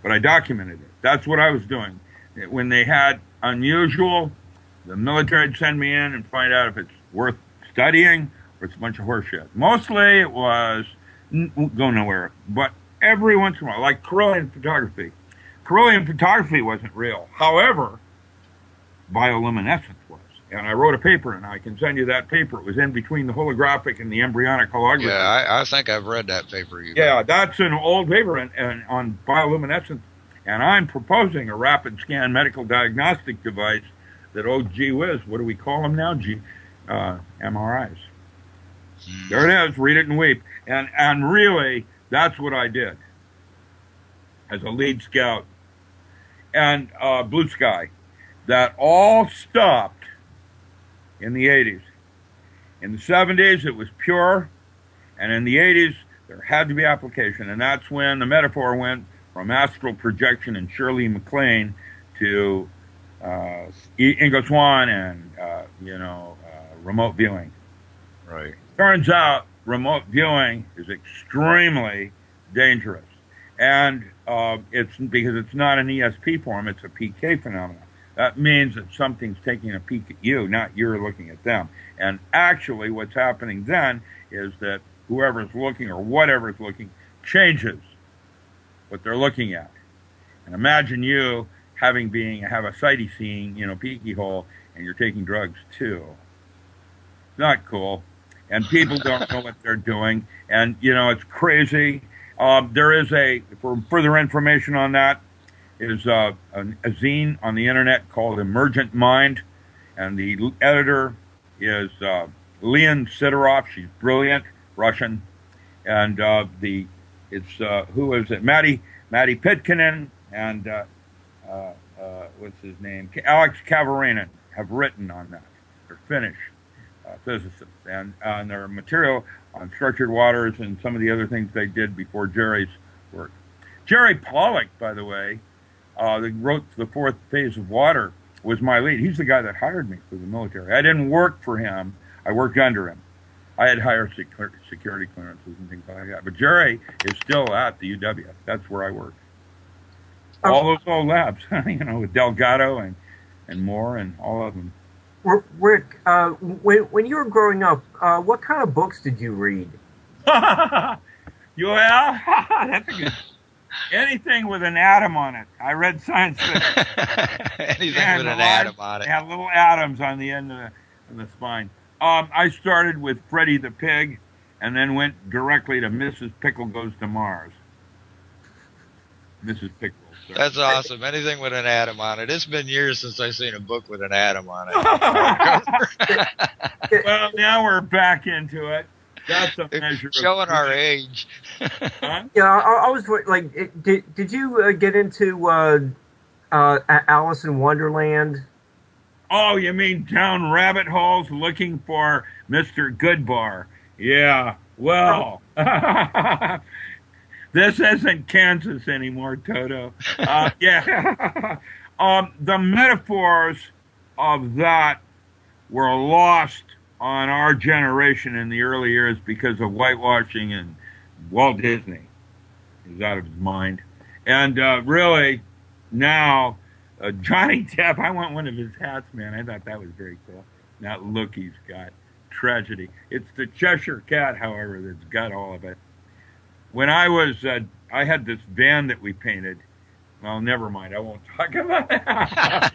but I documented it. That's what I was doing. When they had unusual, the military would send me in and find out if it's worth studying or it's a bunch of horseshit. Mostly it was go nowhere, but every once in a while, like Carillion photography. Carillion photography wasn't real. However, bioluminescence was. And I wrote a paper, and I can send you that paper. It was in between the holographic and the embryonic holography. Yeah, I think I've read that paper. That's an old paper and on bioluminescence. And I'm proposing a rapid scan medical diagnostic device that, oh, gee whiz, what do we call them now? MRIs. There it is. Read it and weep. And really, that's what I did as a lead scout. And Blue Sky. That all stopped in the 80s. In the 70s, it was pure. And in the 80s, there had to be application. And that's when the metaphor went from astral projection and Shirley MacLaine to Ingo Swann and, remote viewing. Right. Turns out remote viewing is extremely dangerous. And it's because it's not an ESP form, it's a PK phenomenon. That means that something's taking a peek at you, not you're looking at them. And actually what's happening then is that whoever's looking or whatever's looking changes what they're looking at. And imagine you have a sighty seeing, peeky hole, and you're taking drugs too. Not cool. And people don't know what they're doing. And, it's crazy. There is for further information on that, is a zine on the internet called Emergent Mind. And the editor is Leon Sidorov. She's brilliant, Russian. And who is it? Maddie Pitkinen and what's his name? Alex Kavarinen have written on that. They're Finnish physicists, and their material on structured waters and some of the other things they did before Jerry's work. Jerry Pollack, by the way, that wrote The Fourth Phase of Water, was my lead. He's the guy that hired me for the military. I didn't work for him. I worked under him. I had higher security clearances and things like that. But Jerry is still at the UW. That's where I work. All those old labs, with Delgado and Moore and all of them. Rick, when you were growing up, what kind of books did you read? Well, that's a good. Anything with an atom on it. I read science fiction. Anything with an atom on it. Had little atoms on the end of the spine. I started with Freddie the Pig, and then went directly to Mrs. Pickle Goes to Mars. Mrs. Pickle. Sorry. That's awesome. Anything with an atom on it. It's been years since I've seen a book with an atom on it. Well, now we're back into it. That's a measure showing our age. Huh? Yeah, I was like, did you get into Alice in Wonderland? Oh, you mean down rabbit holes looking for Mr. Goodbar? Yeah. Well, this isn't Kansas anymore, Toto. Yeah. The metaphors of that were lost on our generation in the early years because of whitewashing, and Walt Disney is out of his mind. And really, now, Johnny Depp, I want one of his hats, man. I thought that was very cool. That look he's got. Tragedy. It's the Cheshire Cat, however, that's got all of it. When I was, I had this van that we painted. Well, never mind. I won't talk about that.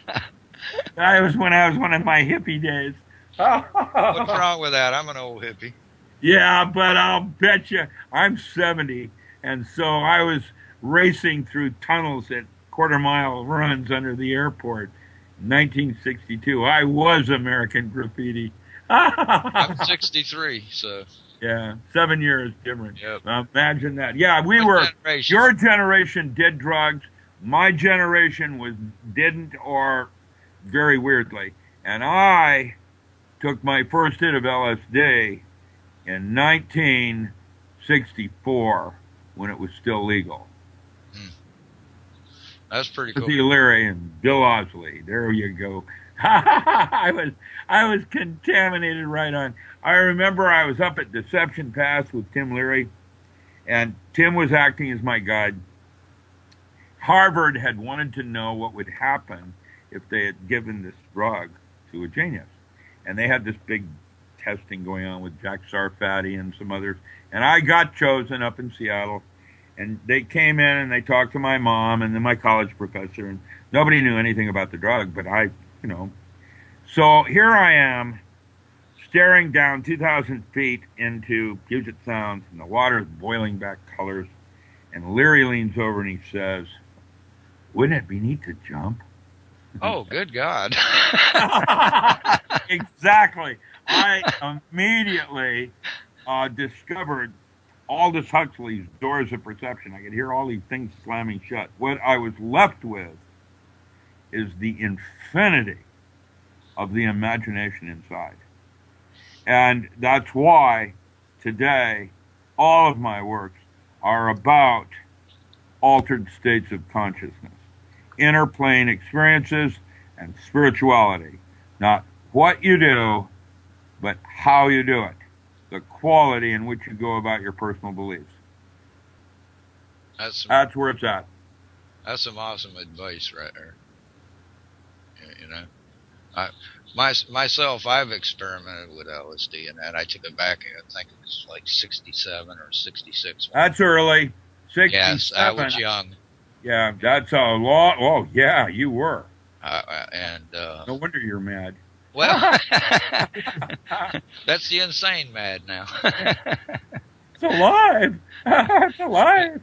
That was when I was one of my hippie days. What's wrong with that? I'm an old hippie. Yeah, but I'll bet you I'm 70, and so I was racing through tunnels at quarter-mile runs under the airport in 1962. I was American Graffiti. I'm 63, so... Yeah, 7 years different. Yep. Imagine that. Yeah, we were... Your generation did drugs. My generation didn't, or very weirdly. And I took my first hit of LSD in 1964 when it was still legal. That's pretty cool. Timothy Leary and Bill Osley. There you go. I was contaminated right on. I remember I was up at Deception Pass with Tim Leary, and Tim was acting as my guide. Harvard had wanted to know what would happen if they had given this drug to a genius. And they had this big testing going on with Jack Sarfati and some others. And I got chosen up in Seattle. And they came in and they talked to my mom and then my college professor. And nobody knew anything about the drug, but I, you know. So here I am, staring down 2,000 feet into Puget Sound, and the water is boiling back colors. And Leary leans over and he says, "Wouldn't it be neat to jump?" Oh, good God. Exactly. I immediately discovered Aldous Huxley's Doors of Perception. I could hear all these things slamming shut. What I was left with is the infinity of the imagination inside. And that's why today all of my works are about altered states of consciousness, inner plane experiences, and spirituality. Not what you do, but how you do it. The quality in which you go about your personal beliefs. That's where it's at. That's some awesome advice right there. You know, myself, I've experimented with LSD, and I took it back. I think it was like 67 or 66. That's early. 67. Yes, I was young. Yeah, that's a lot. Oh, yeah, you were. No wonder you're mad. Well, that's the insane mad now. It's alive. It's alive.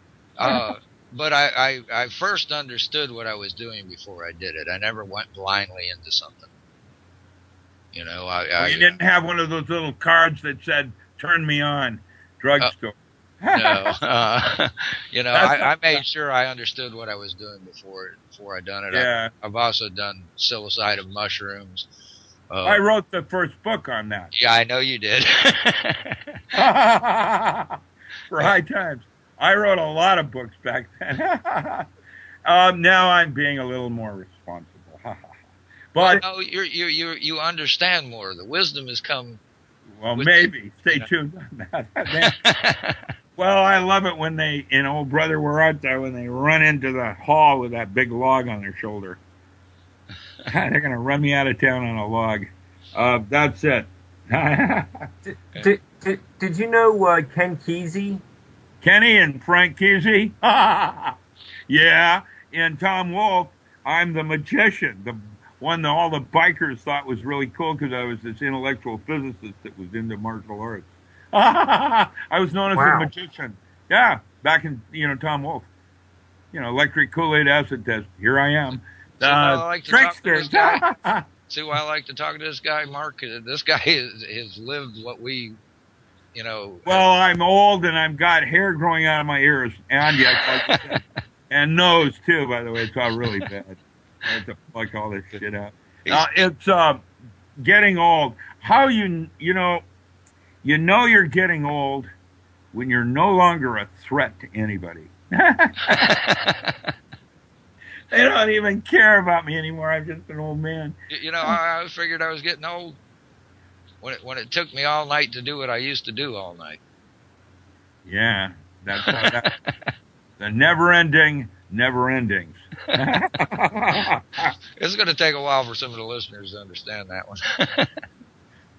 But I first understood what I was doing before I did it. I never went blindly into something. You know, you didn't have one of those little cards that said, "Turn me on," drugstore. No. You know, I made sure I understood what I was doing before I done it. Yeah. I've also done psilocybin mushrooms. I wrote the first book on that. Yeah, I know you did. For High Times. I wrote a lot of books back then. Now I'm being a little more responsible. But no, you understand more. The wisdom has come. Well, maybe. Stay tuned on that. Well, I love it when they, in Old Brother We're Out There, when they run into the hall with that big log on their shoulder. They're going to run me out of town on a log. That's it. Did you know Ken Kesey? Kenny and Frank Kesey? Yeah. In Tom Wolfe, I'm the magician, the one that all the bikers thought was really cool because I was this intellectual physicist that was into martial arts. I was known as the Wow. magician. Yeah, back in, Tom Wolfe. Electric Kool-Aid acid test. Here I am. See why I like to talk to this Trickster. guy? See why I like to talk to this guy, Mark? This guy has lived what we, Well, I'm old and I've got hair growing out of my ears and and nose too. By the way, it's all really bad. I have to pluck all this shit out. It's getting old. How you're getting old when you're no longer a threat to anybody. They don't even care about me anymore. I'm just an old man. I figured I was getting old when it took me all night to do what I used to do all night. Yeah, that's the never endings. It's going to take a while for some of the listeners to understand that one.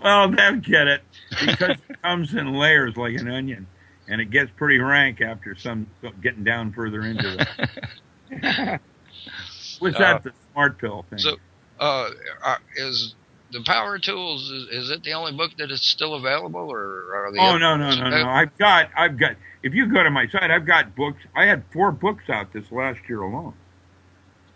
Well, they'll get it because it comes in layers like an onion, and it gets pretty rank after some getting down further into it. Was that the smart pill thing? So, is the Power Tools? Is it the only book that is still available, or are the? Oh no! I've got. If you go to my site, I've got books. I had 4 books out this last year alone.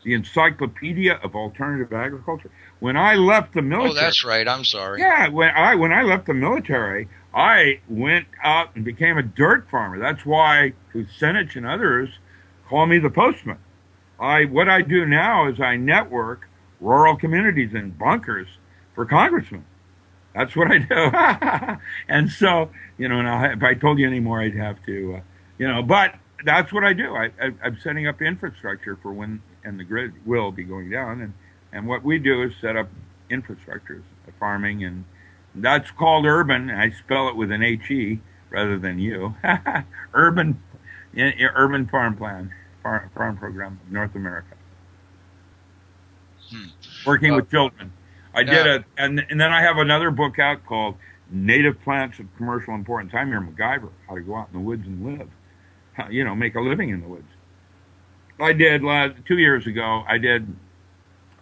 The Encyclopedia of Alternative Agriculture. When I left the military. Oh, that's right. I'm sorry. Yeah, when I left the military, I went out and became a dirt farmer. That's why Kucinich and others call me the postman. What I do now is I network rural communities in bunkers for congressmen. That's what I do. And so, now if I told you any more, I'd have to, but that's what I do. I'm setting up infrastructure for when, and the grid will be going down. And what we do is set up infrastructures, farming, and that's called urban. I spell it with an H-E rather than U. Urban farm plan. Farm program of North America. Working with children. I did and then I have another book out called Native Plants of Commercial Importance. I'm your MacGyver, how to go out in the woods and live, make a living in the woods. I did 2 years ago. I did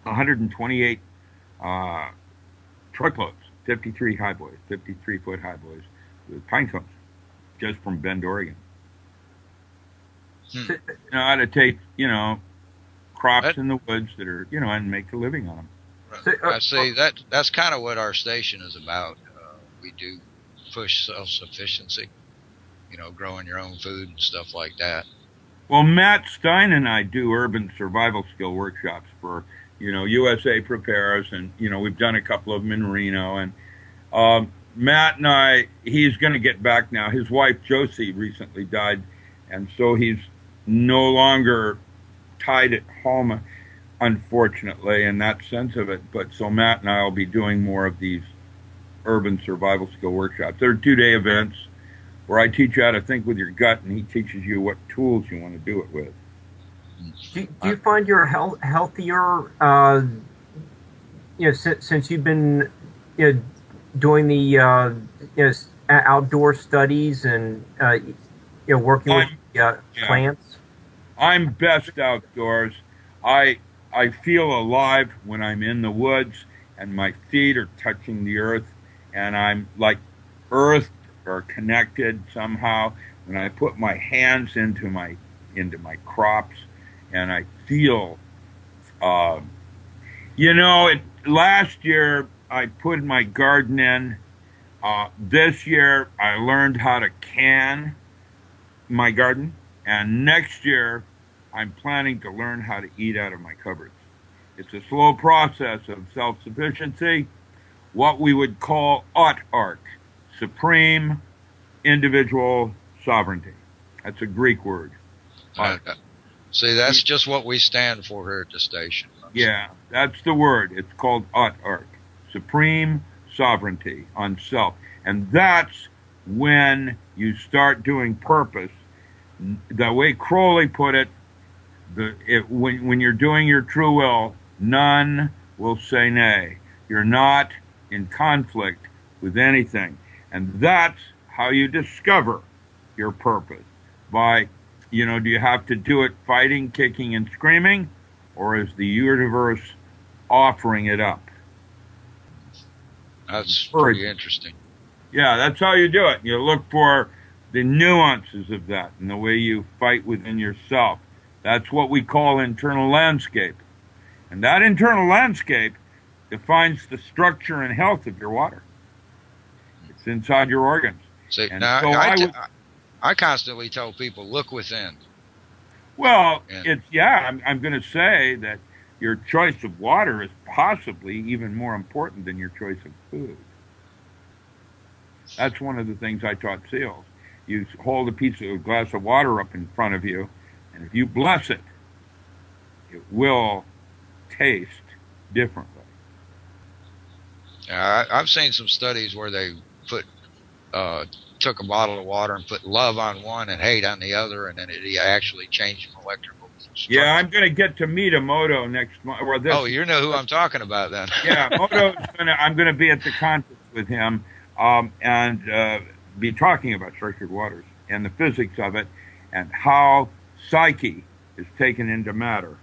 128 truckloads, 53 high boys, 53-foot high boys with pine cones, just from Bend, Oregon. How to take, crops in the woods that are, and make a living on them. I see that's kind of what our station is about. We do push self-sufficiency, growing your own food and stuff like that. Well, Matt Stein and I do urban survival skill workshops for, USA Prepares, and, we've done a couple of them in Reno. And Matt and I, he's going to get back now. His wife, Josie, recently died, and so he's no longer tied at home, unfortunately, in that sense of it. But so Matt and I will be doing more of these urban survival skill workshops. They're 2-day events where I teach you how to think with your gut, and he teaches you what tools you want to do it with. Do you find you're healthier, since you've been, doing the, outdoor studies and, working with plants? I'm best outdoors. I feel alive when I'm in the woods and my feet are touching the earth, and I'm like earth or connected somehow. When I put my hands into my crops, and I feel, last year I put my garden in. This year I learned how to can my garden, and next year I'm planning to learn how to eat out of my cupboards. It's a slow process of self-sufficiency, what we would call autark, supreme individual sovereignty. That's a Greek word. See, that's just what we stand for here at the station. Yeah, that's the word. It's called autark, supreme sovereignty on self. And that's when you start doing purpose. The way Crowley put it, when you're doing your true will, none will say nay. You're not in conflict with anything. And that's how you discover your purpose. By, do you have to do it fighting, kicking, and screaming, or is the universe offering it up? That's pretty interesting. Yeah, that's how you do it. You look for the nuances of that and the way you fight within yourself. That's what we call internal landscape. And that internal landscape defines the structure and health of your water. It's inside your organs. See, and now, so I constantly tell people, look within. Well, I'm going to say that your choice of water is possibly even more important than your choice of food. That's one of the things I taught SEALs. You hold a glass of water up in front of you, and if you bless it, it will taste differently. I've seen some studies where they took a bottle of water and put love on one and hate on the other, and then it actually changed electrical structure. Yeah, I'm going to get to meet Moto next month. You know who I'm talking about then. Yeah, I'm going to be at the conference with him and be talking about structured waters and the physics of it and how psyche is taken into matter.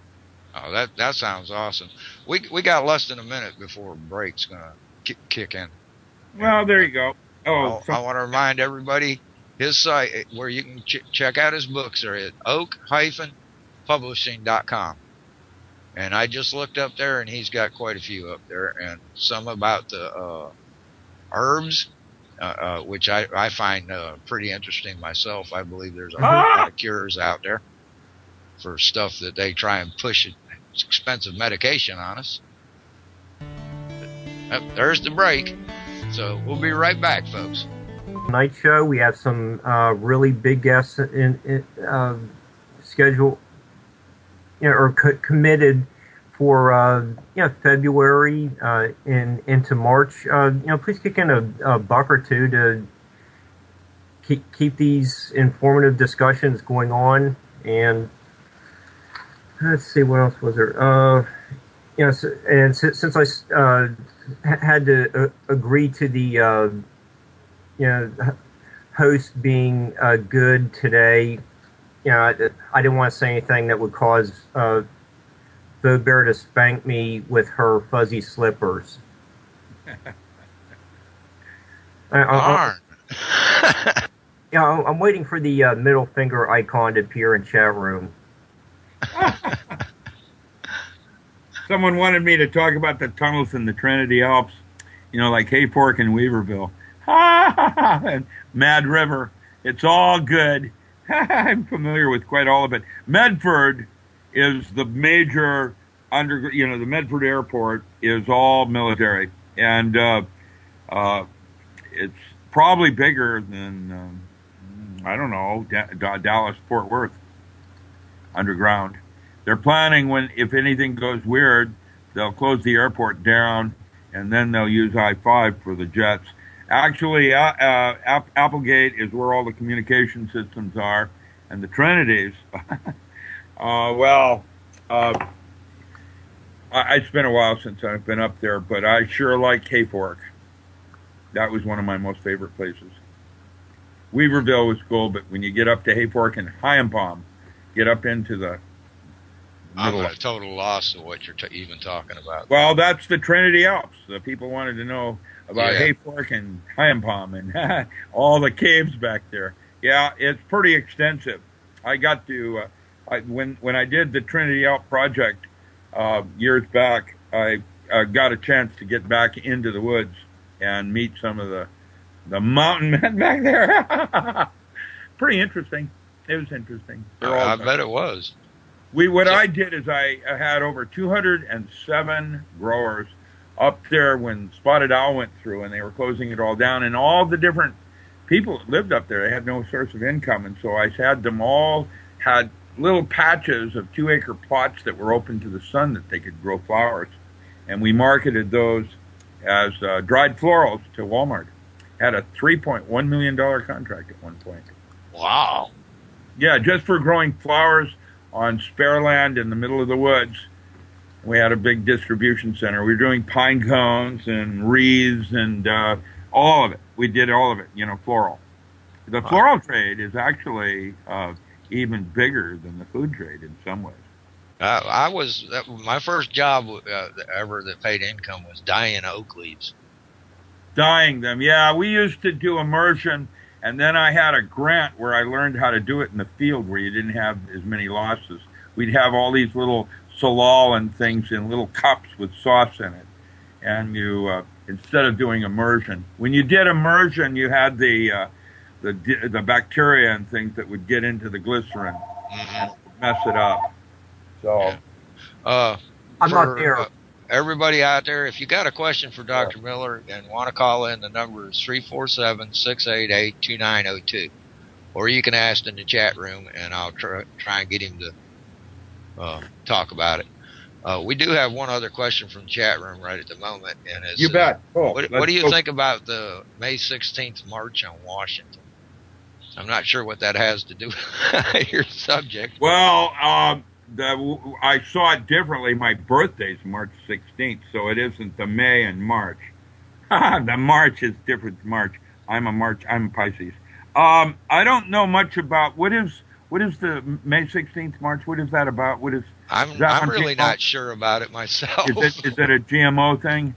Oh, that sounds awesome. We got less than a minute before break's going to kick in. Well, there you go. I want to remind everybody his site where you can check out his books are at oak-publishing.com. And I just looked up there, and he's got quite a few up there, and some about the herbs, which I find pretty interesting myself. I believe there's a whole lot of cures out there for stuff that they try and push expensive medication on us. There's the break. So we'll be right back, folks. Night show. We have some really big guests in schedule, or committed for February into March. Please kick in a buck or two to keep these informative discussions going on. And let's see, what else was there? And since I had to agree to the host being good today, I didn't want to say anything that would cause Bo Bear to spank me with her fuzzy slippers. I'm waiting for the middle finger icon to appear in chat room. Someone wanted me to talk about the tunnels in the Trinity Alps, like Hayfork and Weaverville. And Mad River. It's all good. I'm familiar with quite all of it. Medford is the major the Medford airport is all military. And it's probably bigger than, Dallas, Fort Worth underground. They're planning if anything goes weird, they'll close the airport down, and then they'll use I-5 for the jets. Actually, Applegate is where all the communication systems are, and the Trinities. It's been a while since I've been up there, but I sure like Hayfork. That was one of my most favorite places. Weaverville was cool, but when you get up to Hayfork and Hyam, get up into the I'm at a total loss of what you're even talking about. Well, that's the Trinity Alps. The people wanted to know about Hayfork and Hyam and all the caves back there. Yeah, it's pretty extensive. I got to when I did the Trinity Alp project years back, I got a chance to get back into the woods and meet some of the mountain men back there. Pretty interesting. It was interesting. I bet it was. I did is I had over 207 growers up there when Spotted Owl went through, and they were closing it all down. And all the different people that lived up there, they had no source of income. And so I had them all had little patches of 2-acre plots that were open to the sun that they could grow flowers. And we marketed those as dried florals to Walmart. Had a $3.1 million contract at one point. Wow. Yeah, just for growing flowers on spare land in the middle of the woods. We had a big distribution center. We were doing pine cones and wreaths and all of it. We did all of it, floral. The floral trade is actually even bigger than the food trade in some ways. My first job ever that paid income was dyeing oak leaves. Dyeing them, yeah. We used to do immersion, and then I had a grant where I learned how to do it in the field where you didn't have as many losses. We'd have all these little salal and things in little cups with sauce in it, and you instead of doing immersion, when you did immersion, you had the bacteria and things that would get into the glycerin and mess it up. So, I'm not there. Everybody out there, if you got a question for Dr. Miller and want to call in, the number is 347-688-2902. Or you can ask in the chat room, and I'll try and get him to talk about it. We do have one other question from the chat room right at the moment. And it's, you bet. Cool. What do you think about the May 16th March on Washington? I'm not sure what that has to do with your subject. Well, I saw it differently. My birthday's March 16th, so it isn't the May and March. The March is different than March. I'm a Pisces. I don't know much about what is the May 16th March. What is that about? I'm really not sure about it myself. Is it a GMO thing?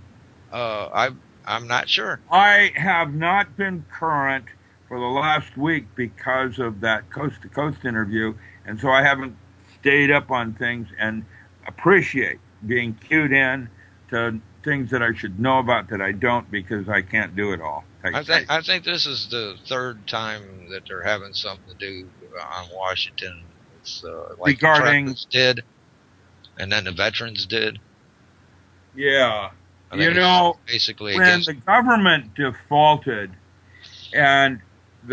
I'm not sure. I have not been current for the last week because of that Coast to Coast interview, and so I haven't stayed up on things and appreciate being cued in to things that I should know about that I don't because I can't do it all. I think this is the third time that they're having something to do on Washington. It's like regarding the truckers did, and then the veterans did. Yeah, basically when the government defaulted and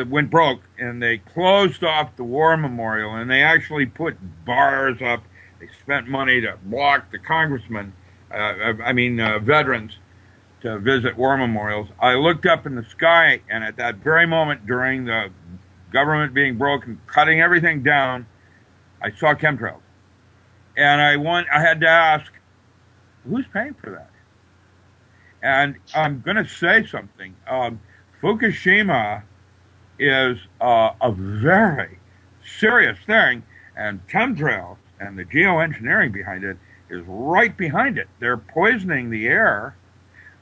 went broke, and they closed off the war memorial, and they actually put bars up. They spent money to block the congressmen, veterans, to visit war memorials. I looked up in the sky, and at that very moment, during the government being broke and cutting everything down, I saw chemtrails, and I had to ask, who's paying for that? And I'm going to say something. Fukushima is a very serious thing, and chemtrails and the geoengineering behind it is right behind it. They're poisoning the air.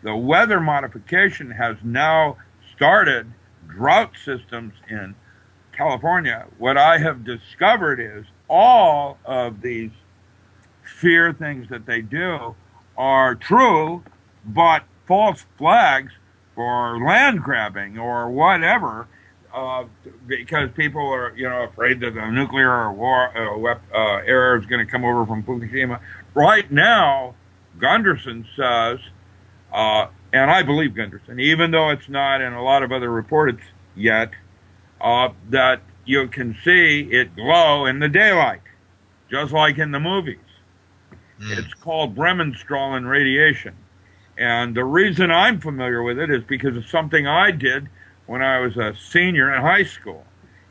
The weather modification has now started drought systems in California. What I have discovered is all of these fear things that they do are true, but false flags for land grabbing or whatever. Because people are, afraid that the nuclear error is going to come over from Fukushima. Right now, Gunderson says, and I believe Gunderson, even though it's not in a lot of other reports yet, that you can see it glow in the daylight, just like in the movies. It's called Bremsstrahlung radiation. And the reason I'm familiar with it is because of something I did when I was a senior in high school.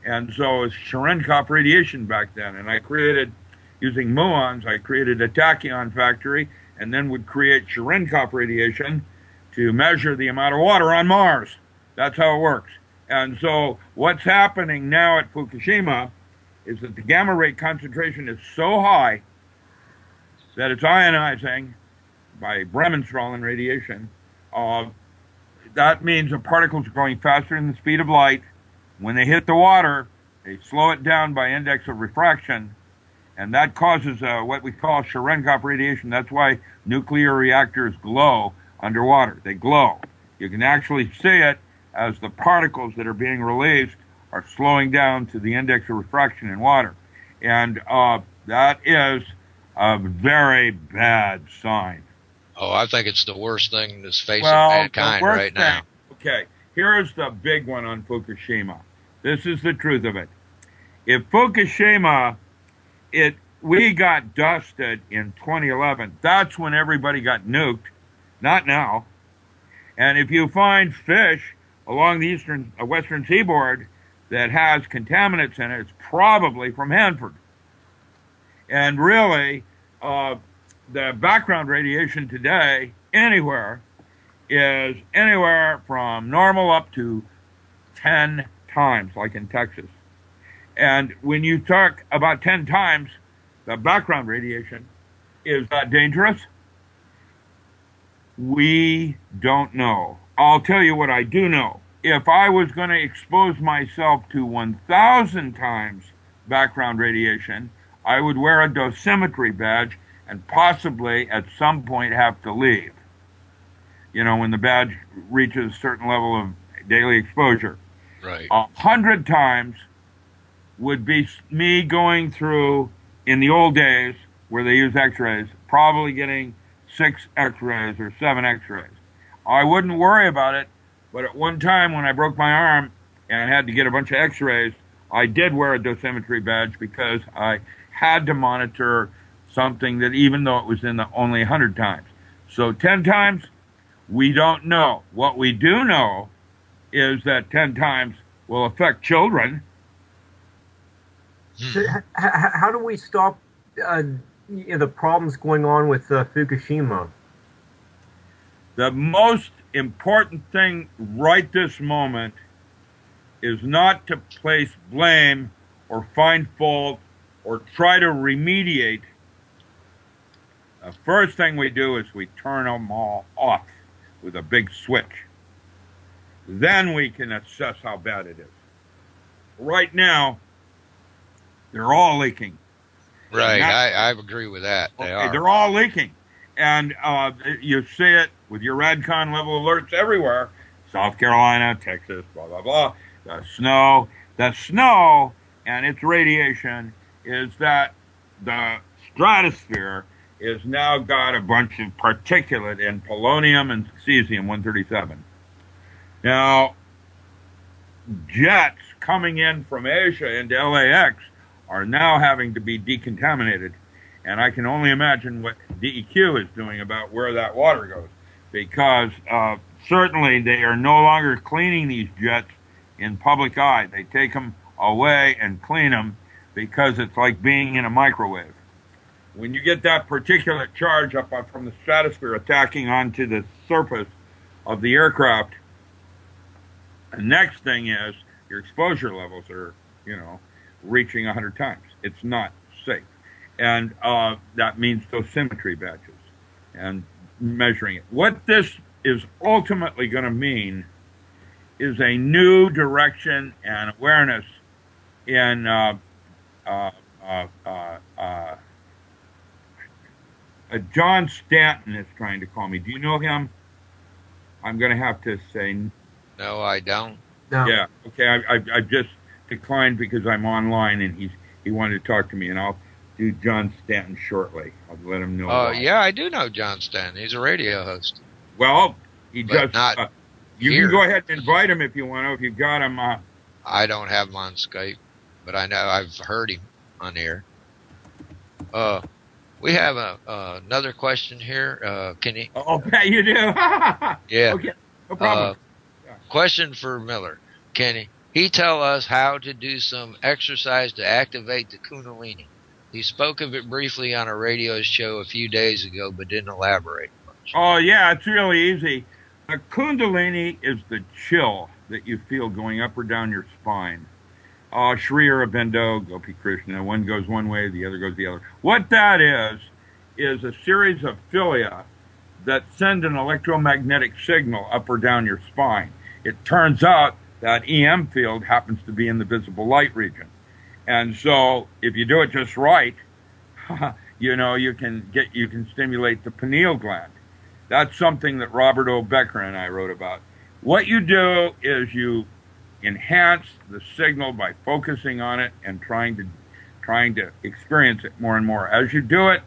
And so it was Cherenkov radiation back then. And I created, using muons, I created a tachyon factory and then would create Cherenkov radiation to measure the amount of water on Mars. That's how it works. And so what's happening now at Fukushima is that the gamma ray concentration is so high that it's ionizing by Bremsstrahlung radiation. That means the particles are going faster than the speed of light. When they hit the water, they slow it down by index of refraction, and that causes what we call Cherenkov radiation. That's why nuclear reactors glow underwater. They glow. You can actually see it as the particles that are being released are slowing down to the index of refraction in water. And that is a very bad sign. Oh, I think it's the worst thing that's facing mankind right now. Okay, here's the big one on Fukushima. This is the truth of it. If Fukushima, we got dusted in 2011, that's when everybody got nuked, not now. And if you find fish along the western seaboard that has contaminants in it, it's probably from Hanford. And really, the background radiation today, anywhere, is anywhere from normal up to 10 times, like in Texas. And when you talk about 10 times, the background radiation, is that dangerous? We don't know. I'll tell you what I do know. If I was going to expose myself to 1,000 times background radiation, I would wear a dosimetry badge and possibly at some point have to leave. You know, when the badge reaches a certain level of daily exposure. Right. 100 times would be me going through, in the old days where they use x-rays, probably getting 6 x-rays or 7 x-rays. I wouldn't worry about it, but at one time when I broke my arm and had to get a bunch of x-rays, I did wear a dosimetry badge because I had to monitor something that even though it was in the only 100 times. So 10 times, we don't know. What we do know is that 10 times will affect children. So how do we stop the problems going on with Fukushima? The most important thing right this moment is not to place blame or find fault or try to remediate. The first thing we do is we turn them all off with a big switch. Then we can assess how bad it is. Right now, they're all leaking. Right, I agree with that. They're all leaking. And you see it with your RADCON level alerts everywhere. South Carolina, Texas, blah, blah, blah. The snow and its radiation is that the stratosphere is now got a bunch of particulate in polonium and cesium-137. Now, jets coming in from Asia into LAX are now having to be decontaminated. And I can only imagine what DEQ is doing about where that water goes. Because certainly they are no longer cleaning these jets in public eye. They take them away and clean them because it's like being in a microwave. When you get that particulate charge up from the stratosphere attacking onto the surface of the aircraft, the next thing is your exposure levels are, reaching 100 times. It's not safe. And that means dosimetry badges and measuring it. What this is ultimately going to mean is a new direction and awareness in John Stanton is trying to call me. Do you know him? I'm going to have to say no. I don't. No. Yeah. Okay. I just declined because I'm online and he wanted to talk to me, and I'll do John Stanton shortly. I'll let him know. Yeah, I do know John Stanton. He's a radio host. Well, he but just not you here. can go ahead and invite him if you want to. If you've got him. I don't have him on Skype, but I know I've heard him on air. We have another question here. Can he? Oh, you do. Yeah. Okay. No problem. Question for Miller. Can he tell us how to do some exercise to activate the Kundalini? He spoke of it briefly on a radio show a few days ago, but didn't elaborate much. Oh, yeah, it's really easy. The Kundalini is the chill that you feel going up or down your spine. Sri Aurobindo, Gopi Krishna, one goes one way, the other goes the other. What that is a series of cilia that send an electromagnetic signal up or down your spine. It turns out that EM field happens to be in the visible light region. And so if you do it just right, you can stimulate the pineal gland. That's something that Robert O. Becker and I wrote about. What you do is you enhance the signal by focusing on it and trying to experience it more and more. As you do it,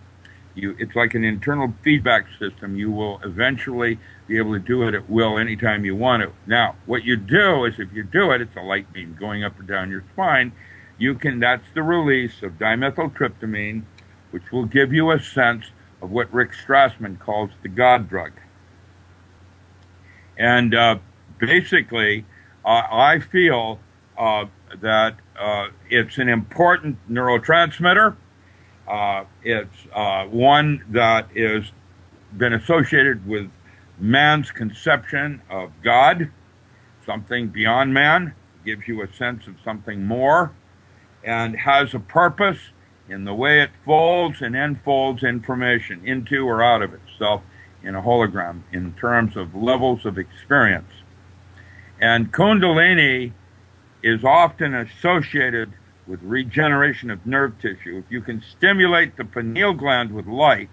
it's like an internal feedback system. You will eventually be able to do it at will anytime you want to. Now, what you do is if you do it, it's a light beam going up or down your spine. That's the release of dimethyltryptamine, which will give you a sense of what Rick Strassman calls the God drug. And basically, I feel that it's an important neurotransmitter. It's one that is been associated with man's conception of God, something beyond man, gives you a sense of something more, and has a purpose in the way it folds and enfolds information into or out of itself in a hologram in terms of levels of experience. And Kundalini is often associated with regeneration of nerve tissue. If you can stimulate the pineal gland with light,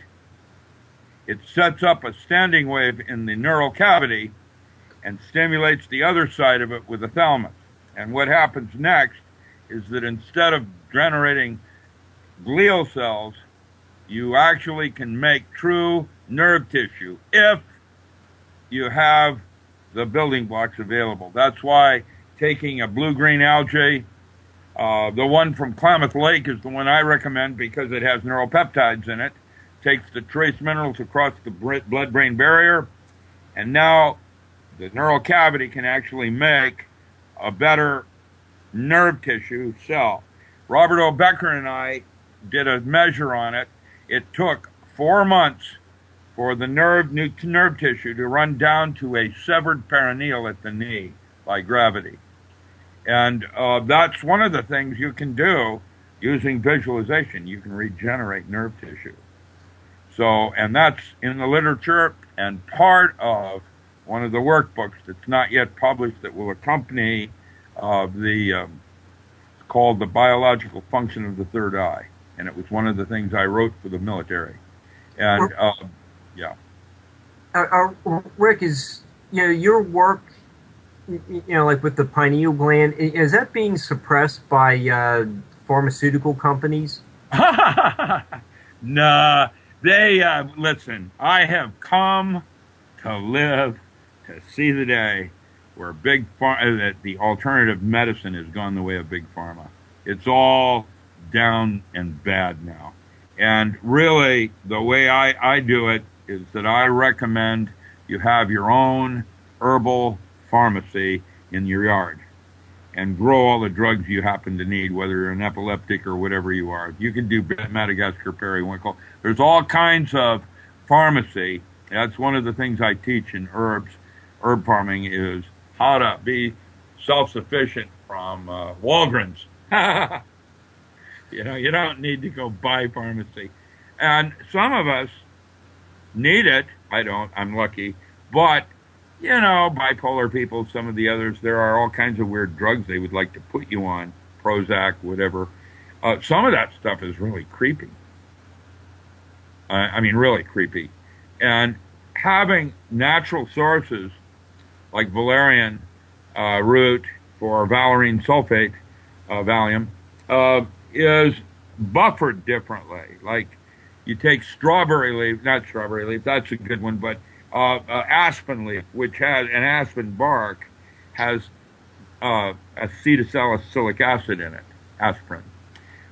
it sets up a standing wave in the neural cavity and stimulates the other side of it with the thalamus. And what happens next is that instead of generating glial cells, you actually can make true nerve tissue if you have the building blocks available. That's why taking a blue-green algae, the one from Klamath Lake is the one I recommend because it has neuropeptides in it, takes the trace minerals across the blood-brain barrier, and now the neural cavity can actually make a better nerve tissue cell. Robert O. Becker and I did a measure on it. It took 4 months for the nerve tissue to run down to a severed perineal at the knee by gravity. And that's one of the things you can do using visualization. You can regenerate nerve tissue. So, and that's in the literature and part of one of the workbooks that's not yet published that will accompany called The Biological Function of the Third Eye. And it was one of the things I wrote for the military. And, yeah. Rick, is your work, like with the pineal gland, is that being suppressed by pharmaceutical companies? Nah, they listen. I have come to live to see the day where big that the alternative medicine has gone the way of big pharma. It's all down and bad now. And really, the way I do it is that I recommend you have your own herbal pharmacy in your yard and grow all the drugs you happen to need, whether you're an epileptic or whatever you are. You can do Madagascar periwinkle. There's all kinds of pharmacy. That's one of the things I teach in herb farming is how to be self-sufficient from Walgreens. You don't need to go buy pharmacy. And some of us need it. I don't. I'm lucky. But, bipolar people, some of the others, there are all kinds of weird drugs they would like to put you on, Prozac, whatever. Some of that stuff is really creepy. Really creepy. And having natural sources like valerian root for valerian sulfate, Valium, is buffered differently. Like you take not strawberry leaf, that's a good one, but aspen leaf, which has an aspen bark, has acetylsalicylic acid in it, aspirin,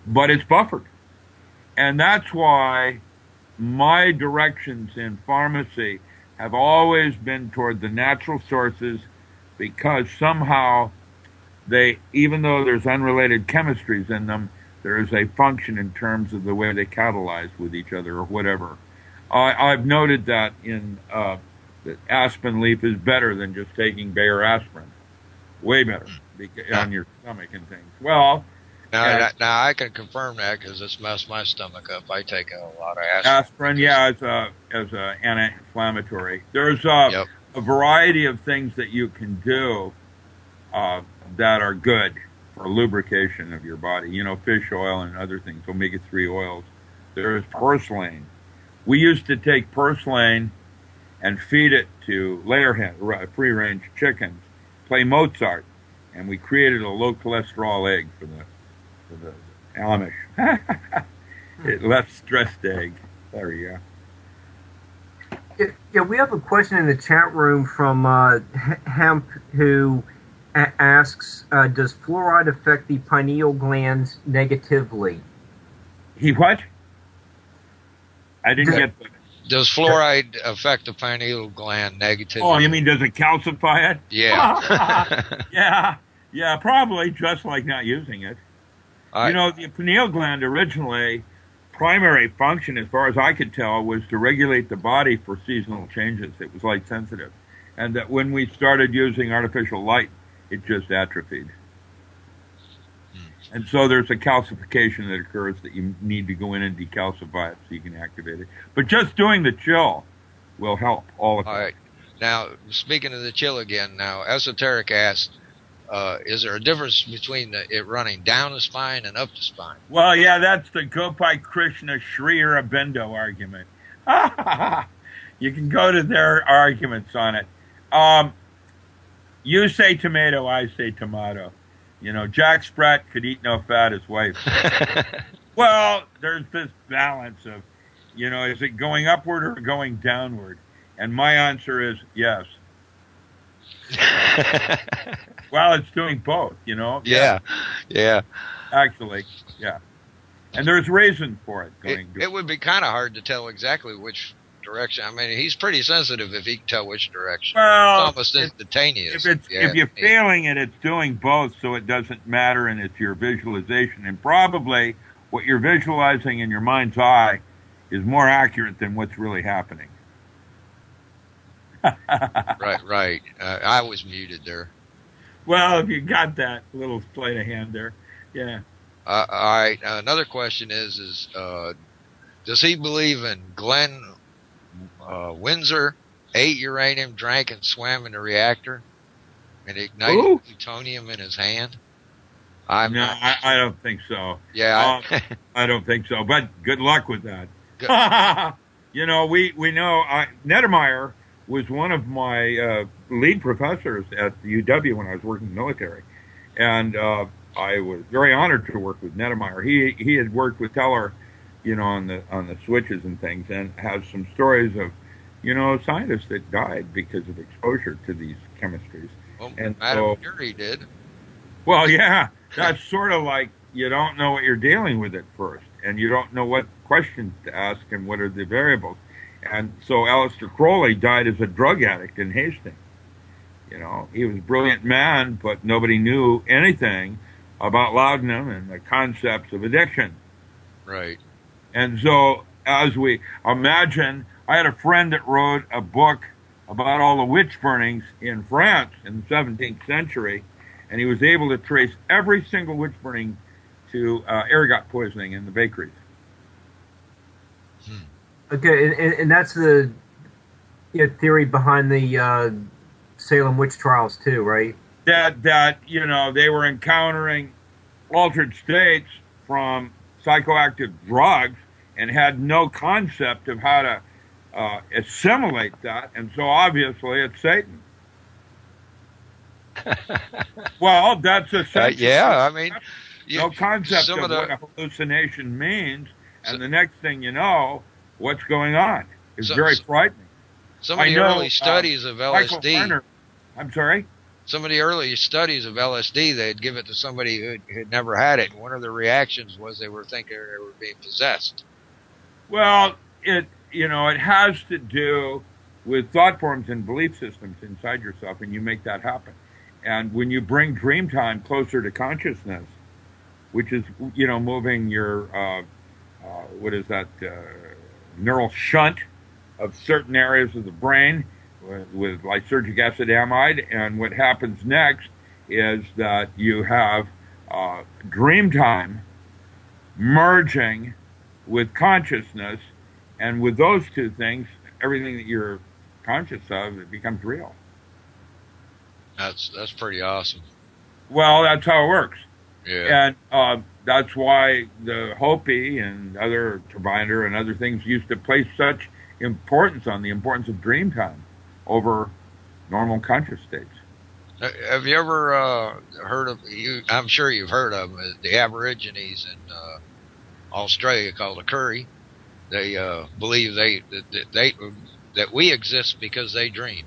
but it's buffered. And that's why my directions in pharmacy have always been toward the natural sources, because somehow they, even though there's unrelated chemistries in them, there is a function in terms of the way they catalyze with each other or whatever. I've noted that that aspen leaf is better than just taking Bayer aspirin. Way better on your stomach and things. Well, now I can confirm that because it's messed my stomach up. I take a lot of aspirin. Aspirin, yeah, as a anti-inflammatory. There's a variety of things that you can do that are good for lubrication of your body. Fish oil and other things, omega-3 oils. There's purslane. We used to take purslane and feed it to free-range chickens, play Mozart, and we created a low-cholesterol egg for the Amish. Less stressed egg. There you go. Yeah, we have a question in the chat room from Hemp, who asks, does fluoride affect the pineal glands negatively? He what? I didn't get that. Does fluoride affect the pineal gland negatively? Oh, you mean does it calcify it? Yeah. Yeah, probably, just like not using it. The pineal gland originally primary function, as far as I could tell, was to regulate the body for seasonal changes. It was light sensitive. And that when we started using artificial light, it just atrophied. And so there's a calcification that occurs that you need to go in and decalcify it so you can activate it. But just doing the chill will help all of it. All right. Now, speaking of the chill again, now, Esoteric asked, is there a difference between it running down the spine and up the spine? Well, yeah, that's the Gopai Krishna Sri Aurobindo argument. You can go to their arguments on it. You say tomato, I say tomato. You know, Jack Sprat could eat no fat, his wife. Well, there's this balance of, you know, is it going upward or going downward? And my answer is yes. Well, it's doing both, you know? Yeah. Actually, yeah. And there's reason for it going. It would be kind of hard to tell exactly which direction. I mean, he's pretty sensitive if he can tell which direction. Well, it's almost instantaneous. If you're feeling it, it's doing both, so it doesn't matter, and it's your visualization. And probably what you're visualizing in your mind's eye is more accurate than what's really happening. Right. I was muted there. Well, if you got that little sleight of hand there, yeah. All right. Another question is does he believe in Glenn Windsor ate uranium, drank, and swam in the reactor, and ignited plutonium in his hand? I don't think so. Yeah, I don't think so. But good luck with that. You know, we know Nettermeyer was one of my lead professors at the UW when I was working in the military, and I was very honored to work with Nettermeyer. He had worked with Teller, you know, on the switches and things, and has some stories of, you know, scientists that died because of exposure to these chemistries. Well, and Madam Curie did. Well, yeah, that's sort of like you don't know what you're dealing with at first, and you don't know what questions to ask and what are the variables. And so Aleister Crowley died as a drug addict in Hastings. You know, he was a brilliant man, but nobody knew anything about laudanum and the concepts of addiction. Right. And so as we imagine, I had a friend that wrote a book about all the witch burnings in France in the 17th century, and he was able to trace every single witch burning to ergot poisoning in the bakeries. Okay, and that's the theory behind the Salem witch trials too, right? That you know, they were encountering altered states from psychoactive drugs and had no concept of how to assimilate that, and so obviously it's Satan. Well, that's essentially I mean, no concept of what a hallucination means, and the next thing you know, what's going on is very frightening. Some of the early studies of LSD. I'm sorry? Some of the early studies of LSD, they'd give it to somebody who had never had it, and one of the reactions was they were thinking they were being possessed. Well, it has to do with thought forms and belief systems inside yourself, and you make that happen. And when you bring dream time closer to consciousness, which is, you know, moving your, neural shunt of certain areas of the brain with lysergic acid amide, and what happens next is that you have dream time merging with consciousness, and with those two things, everything that you're conscious of, it becomes real. That's pretty awesome. Well, that's how it works. Yeah. And that's why the Hopi and other Turbiner and other things used to place such importance on the importance of dream time over normal conscious states. Have you ever heard of, I'm sure you've heard of them, the Aborigines in Australia called the Curry. They believe that we exist because they dream.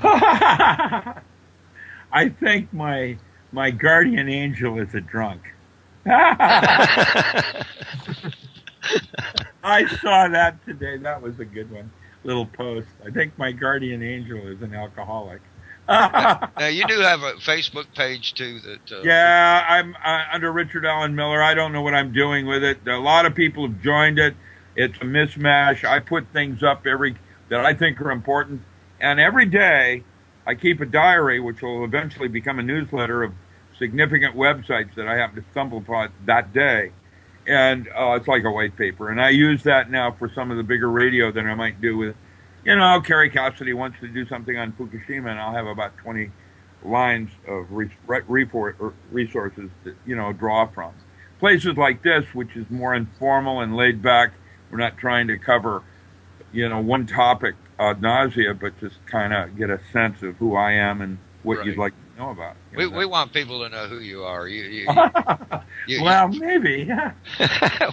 I think my guardian angel is a drunk. I saw that today. That was a good one. Little post. I think my guardian angel is an alcoholic. Now, you do have a Facebook page too. That yeah, I'm under Richard Allen Miller. I don't know what I'm doing with it. A lot of people have joined it. It's a mismatch. I put things up that I think are important, and every day I keep a diary, which will eventually become a newsletter of significant websites that I happen to stumble upon that day. And it's like a white paper. And I use that now for some of the bigger radio that I might do with, Kerry Cassidy wants to do something on Fukushima, and I'll have about 20 lines of resources to, draw from. Places like this, which is more informal and laid back, we're not trying to cover, one topic ad nausea, but just kind of get a sense of who I am and what you'd like to know about. We want people to know who you are. Well, maybe. Yeah.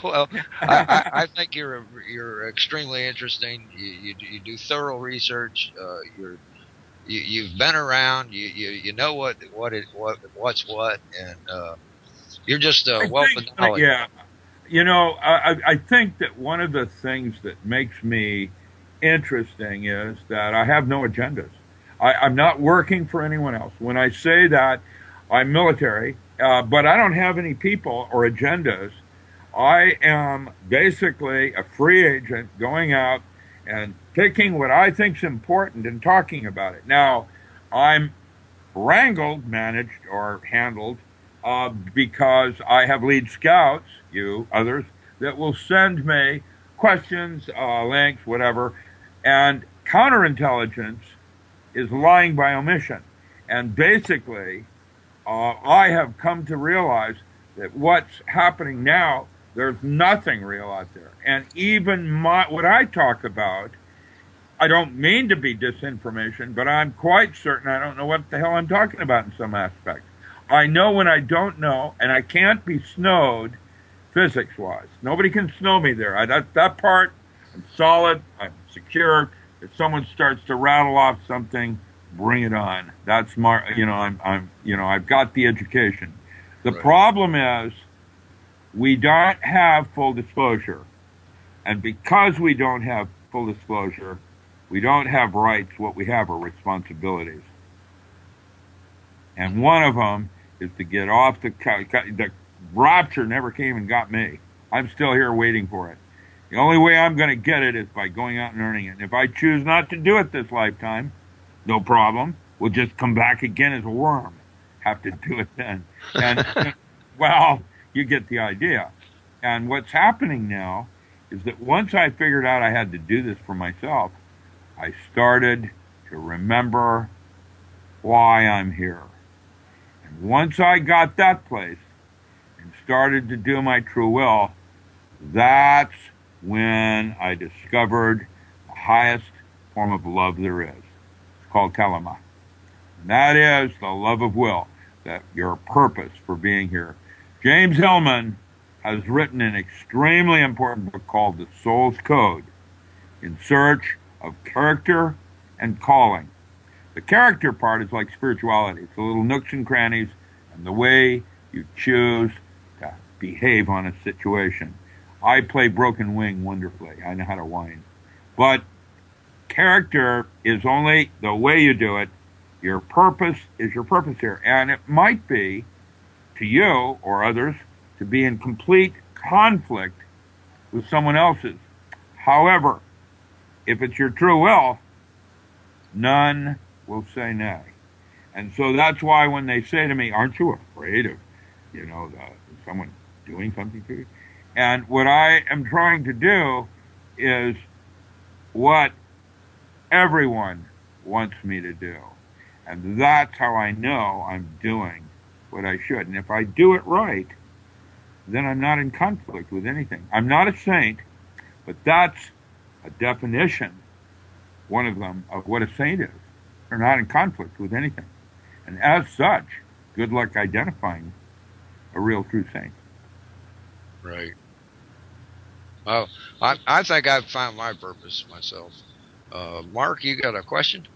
Well, I think you're extremely interesting. You do thorough research. You've been around. You know what's what, and you're just a wealth of knowledge. Yeah. I think that one of the things that makes me interesting is that I have no agendas. I'm not working for anyone else. When I say that, I'm military, but I don't have any people or agendas. I am basically a free agent going out and picking what I think's important and talking about it. Now, I'm managed, or handled, because I have lead scouts, others, that will send me questions, links, whatever, and counterintelligence is lying by omission. And basically, I have come to realize that what's happening now, there's nothing real out there. And even what I talk about, I don't mean to be disinformation, but I'm quite certain I don't know what the hell I'm talking about in some aspect. I know when I don't know, and I can't be snowed physics-wise. Nobody can snow me there. That part, I'm solid, I'm secure. If someone starts to rattle off something, bring it on. That's I've got the education. The problem is we don't have full disclosure. And because we don't have full disclosure, we don't have rights. What we have are responsibilities. And one of them is to get off the rapture never came and got me. I'm still here waiting for it. The only way I'm going to get it is by going out and earning it. And if I choose not to do it this lifetime, no problem. We'll just come back again as a worm. Have to do it then. And, well, you get the idea. And what's happening now is that once I figured out I had to do this for myself, I started to remember why I'm here. And once I got that place and started to do my true will, that's when I discovered the highest form of love there is. It's called kalama. And that is the love of will, that your purpose for being here. James Hillman has written an extremely important book called The Soul's Code, In Search of Character and Calling. The character part is like spirituality. It's the little nooks and crannies and the way you choose to behave on a situation. I play Broken Wing wonderfully. I know how to whine. But character is only the way you do it. Your purpose is your purpose here. And it might be, to you or others, to be in complete conflict with someone else's. However, if it's your true will, none will say nay. And so that's why when they say to me, aren't you afraid of, someone doing something to you? And what I am trying to do is what everyone wants me to do. And that's how I know I'm doing what I should. And if I do it right, then I'm not in conflict with anything. I'm not a saint, but that's a definition, one of them, of what a saint is. They're not in conflict with anything. And as such, good luck identifying a real true saint. Right. Well, I think I've found my purpose myself. Mark, you got a question?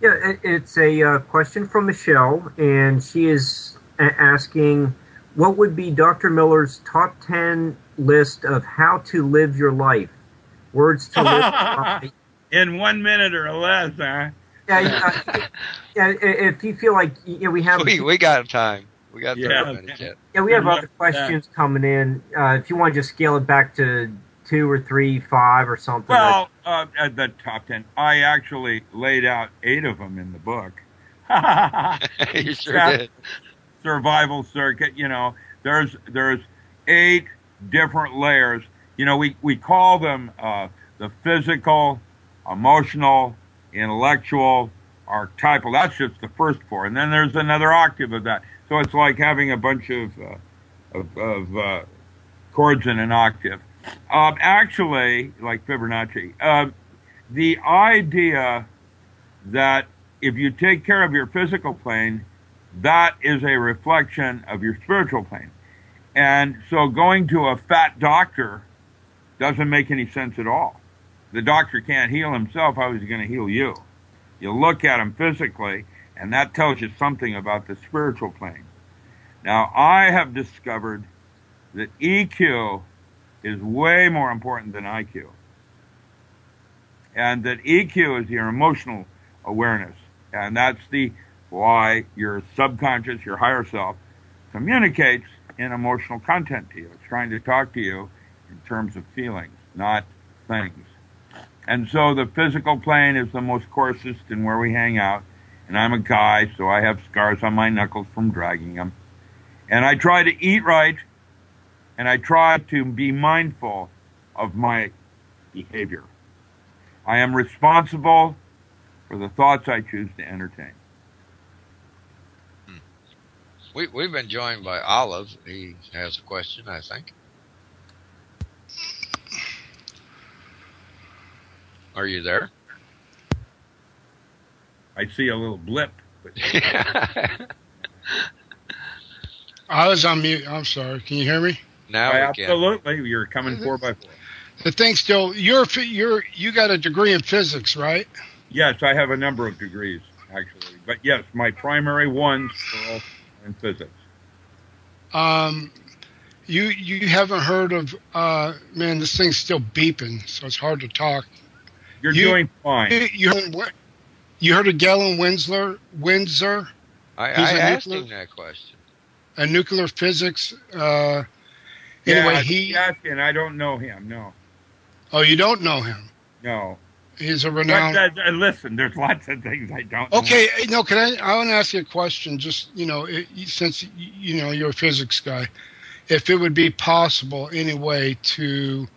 Yeah, it's a question from Michelle, and she is asking, what would be Dr. Miller's top 10 list of how to live your life? Words to live by. In 1 minute or less, huh? Yeah. If you feel like we have we got time. We got 30 Yeah. minutes yet. we have other questions coming in. If you want to just scale it back to 2 or 3, 5 or something. Well, at the top 10, I actually laid out 8 of them in the book. You sure did. Survival circuit, there's 8 different layers. We call them the physical, emotional, intellectual, archetypal. That's just the first 4, and then there's another octave of that. So it's like having a bunch of chords in an octave. Actually, like Fibonacci, the idea that if you take care of your physical plane, that is a reflection of your spiritual plane. And so going to a fat doctor doesn't make any sense at all. The doctor can't heal himself. How is he going to heal you? You look at him physically, and that tells you something about the spiritual plane. Now, I have discovered that EQ is way more important than IQ. And that EQ is your emotional awareness. And that's why your subconscious, your higher self, communicates in emotional content to you. It's trying to talk to you in terms of feelings, not things. And so the physical plane is the most coarsest and where we hang out. And I'm a guy, so I have scars on my knuckles from dragging them. And I try to eat right, and I try to be mindful of my behavior. I am responsible for the thoughts I choose to entertain. We've been joined by Olive. He has a question, I think. Are you there? I see a little blip. But I was on mute. I'm sorry. Can you hear me? Now we can. Absolutely. You're coming 4x4. The thing still, you got a degree in physics, right? Yes, I have a number of degrees, actually. But yes, my primary ones are all in physics. You haven't heard of, man, this thing's still beeping, so it's hard to talk. You're doing fine. You heard of Galen Windsor? I asked him that question. A nuclear physics. Yeah, anyway, and I don't know him. No. Oh, you don't know him? No. He's a renowned. But, listen, there's lots of things I don't know. Okay, no, I want to ask you a question. Just since you're a physics guy, if it would be possible anyway to,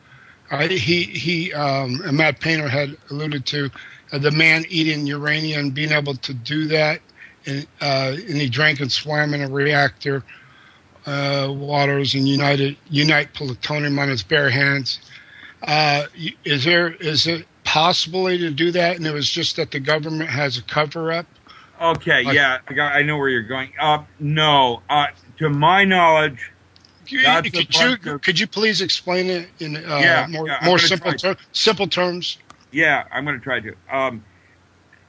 a Matt Painter had alluded to the man eating uranium, being able to do that, and he drank and swam in a reactor waters and unite plutonium on his bare hands. Is it possible to do that, and it was just that the government has a cover-up? Okay, yeah, I know where you're going. No, to my knowledge, could you please explain it in more simple terms? Yeah, I'm going to try to.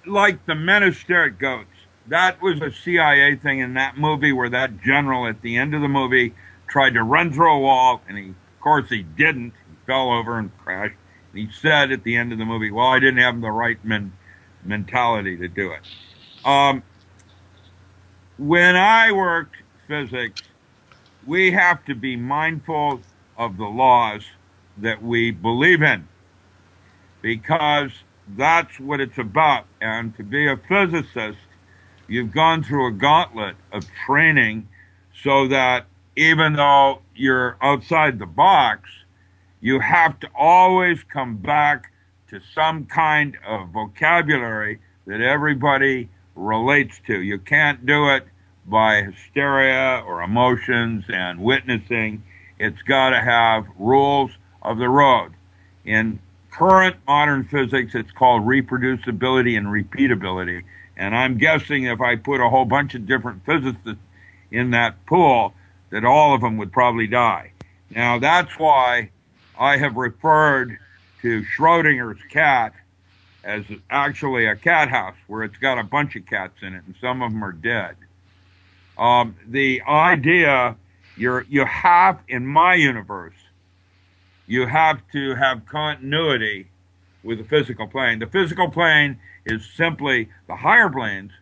Like the men who stare at goats. That was a CIA thing in that movie where that general at the end of the movie tried to run through a wall, and of course he didn't. He fell over and crashed. And he said at the end of the movie, well, I didn't have the right mentality to do it. When I worked physics, we have to be mindful of the laws that we believe in, because that's what it's about. And to be a physicist, you've gone through a gauntlet of training so that even though you're outside the box, you have to always come back to some kind of vocabulary that everybody relates to. You can't do it by hysteria or emotions and witnessing. It's got to have rules of the road. In current modern physics, it's called reproducibility and repeatability. And I'm guessing if I put a whole bunch of different physicists in that pool, that all of them would probably die. Now, that's why I have referred to Schrodinger's cat as actually a cat house, where it's got a bunch of cats in it, and some of them are dead. The idea, you have, in my universe, you have to have continuity with the physical plane. The physical plane is simply the higher planes,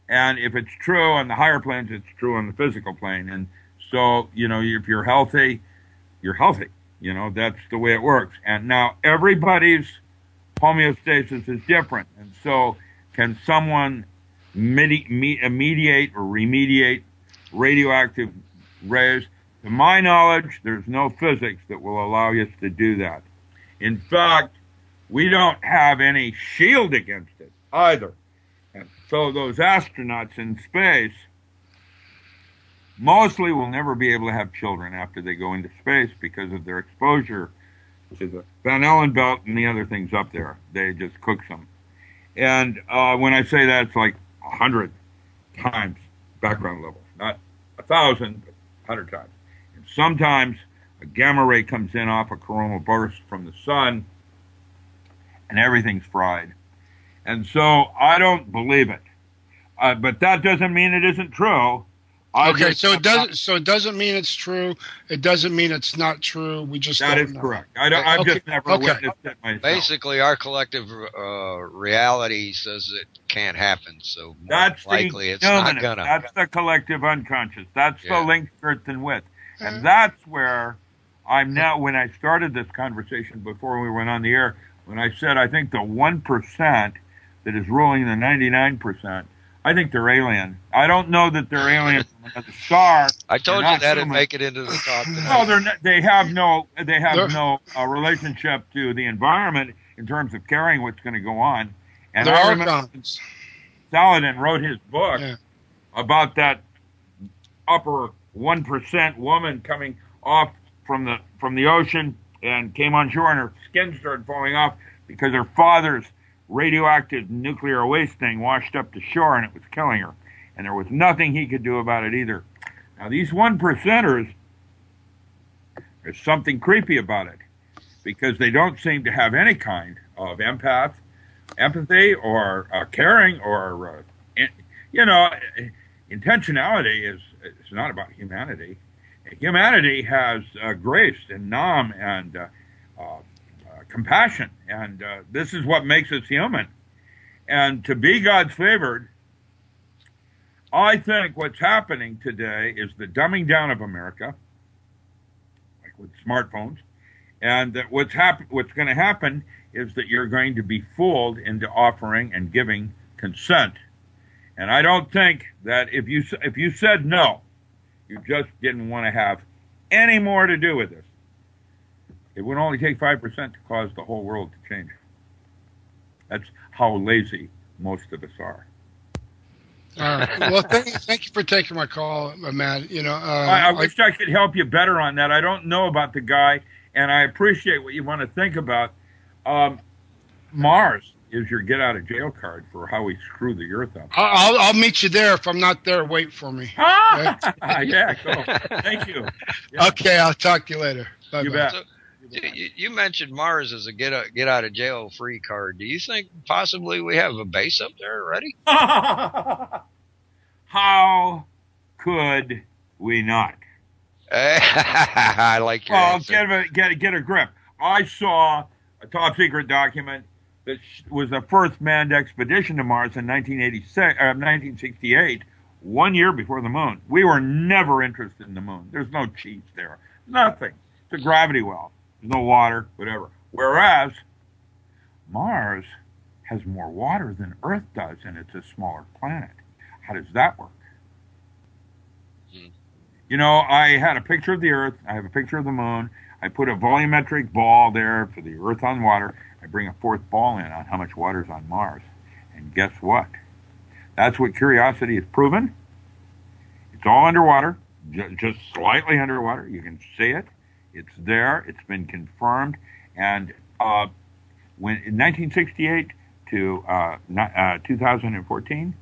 and if it's true on the higher planes, it's true on the physical plane. And so, if you're healthy, you're healthy. That's the way it works. And now everybody's homeostasis is different. And so can someone mediate or remediate radioactive rays? To my knowledge, there's no physics that will allow us to do that. In fact, we don't have any shield against it either. And so those astronauts in space mostly will never be able to have children after they go into space because of their exposure to the Van Allen belt and the other things up there. They just cooks them. And when I say that, it's like 100 times background level. Not 1,000, but 100 times. And sometimes a gamma ray comes in off a coronal burst from the sun, and everything's fried. And so I don't believe it. But that doesn't mean it isn't true. Okay, so it doesn't mean it's true. It doesn't mean it's not true. We just that don't is know. correct. I've just never witnessed it myself. Basically, our collective reality says it can't happen. So that's likely it's not gonna. That's the collective unconscious. That's the length, girth, and width. And that's where I'm now. When I started this conversation before we went on the air, when I said I think the 1% that is ruling the 99%. I think they're alien. I don't know that they're alien from another star. I told you that'd make it into the top. No, they have no relationship to the environment in terms of carrying what's going to go on. And they're I remember archons. Saladin wrote his book about that upper 1% woman coming off from the ocean and came on shore, and her skin started falling off because her father's radioactive nuclear waste thing washed up to shore, and it was killing her. And there was nothing he could do about it either. Now, these 1%ers, there's something creepy about it, because they don't seem to have any kind of empathy, or caring, or, intentionality is not about humanity. Humanity has grace and nam and compassion, and this is what makes us human. And to be God's favored, I think what's happening today is the dumbing down of America, like with smartphones, and that what's going to happen is that you're going to be fooled into offering and giving consent. And I don't think that if you said no, you just didn't want to have any more to do with this, it would only take 5% to cause the whole world to change. That's how lazy most of us are. Well, thank you for taking my call, Matt. I wish I could help you better on that. I don't know about the guy, and I appreciate what you want to think about. Mars is your get-out-of-jail card for how we screw the Earth up. I'll meet you there. If I'm not there, wait for me. Yeah, cool. Thank you. Yeah. Okay, I'll talk to you later. Bye-bye. You bet. So, you mentioned Mars as a get out of jail free card. Do you think possibly we have a base up there already? How could we not? I like your answer. Get a grip. I saw a top secret document that was the first manned expedition to Mars in 1968, 1 year before the moon. We were never interested in the moon. There's no cheats there. Nothing. It's a gravity well. There's no water, whatever. Whereas Mars has more water than Earth does, and it's a smaller planet. How does that work? I had a picture of the Earth. I have a picture of the moon. I put a volumetric ball there for the Earth on water. I bring a fourth ball in on how much water is on Mars. And guess what? That's what Curiosity has proven. It's all underwater, just slightly underwater. You can see it. It's there. It's been confirmed. And when in 1968 to 2014,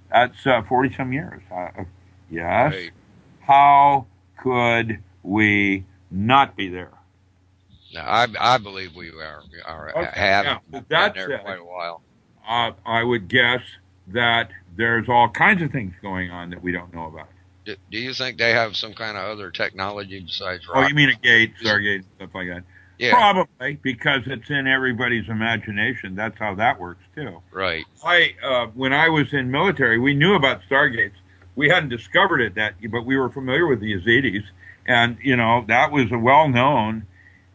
that's 40-some years. Yes. Right. How could we not be there? No, I believe we are have been there quite a while. I would guess that there's all kinds of things going on that we don't know about. Do you think they have some kind of other technology besides rocket? Oh, you mean a gate, Stargate, stuff like that? Yeah. Probably because it's in everybody's imagination. That's how that works too. Right. When I was in military, we knew about stargates. We hadn't discovered it but we were familiar with the Yazidis, and that was a well-known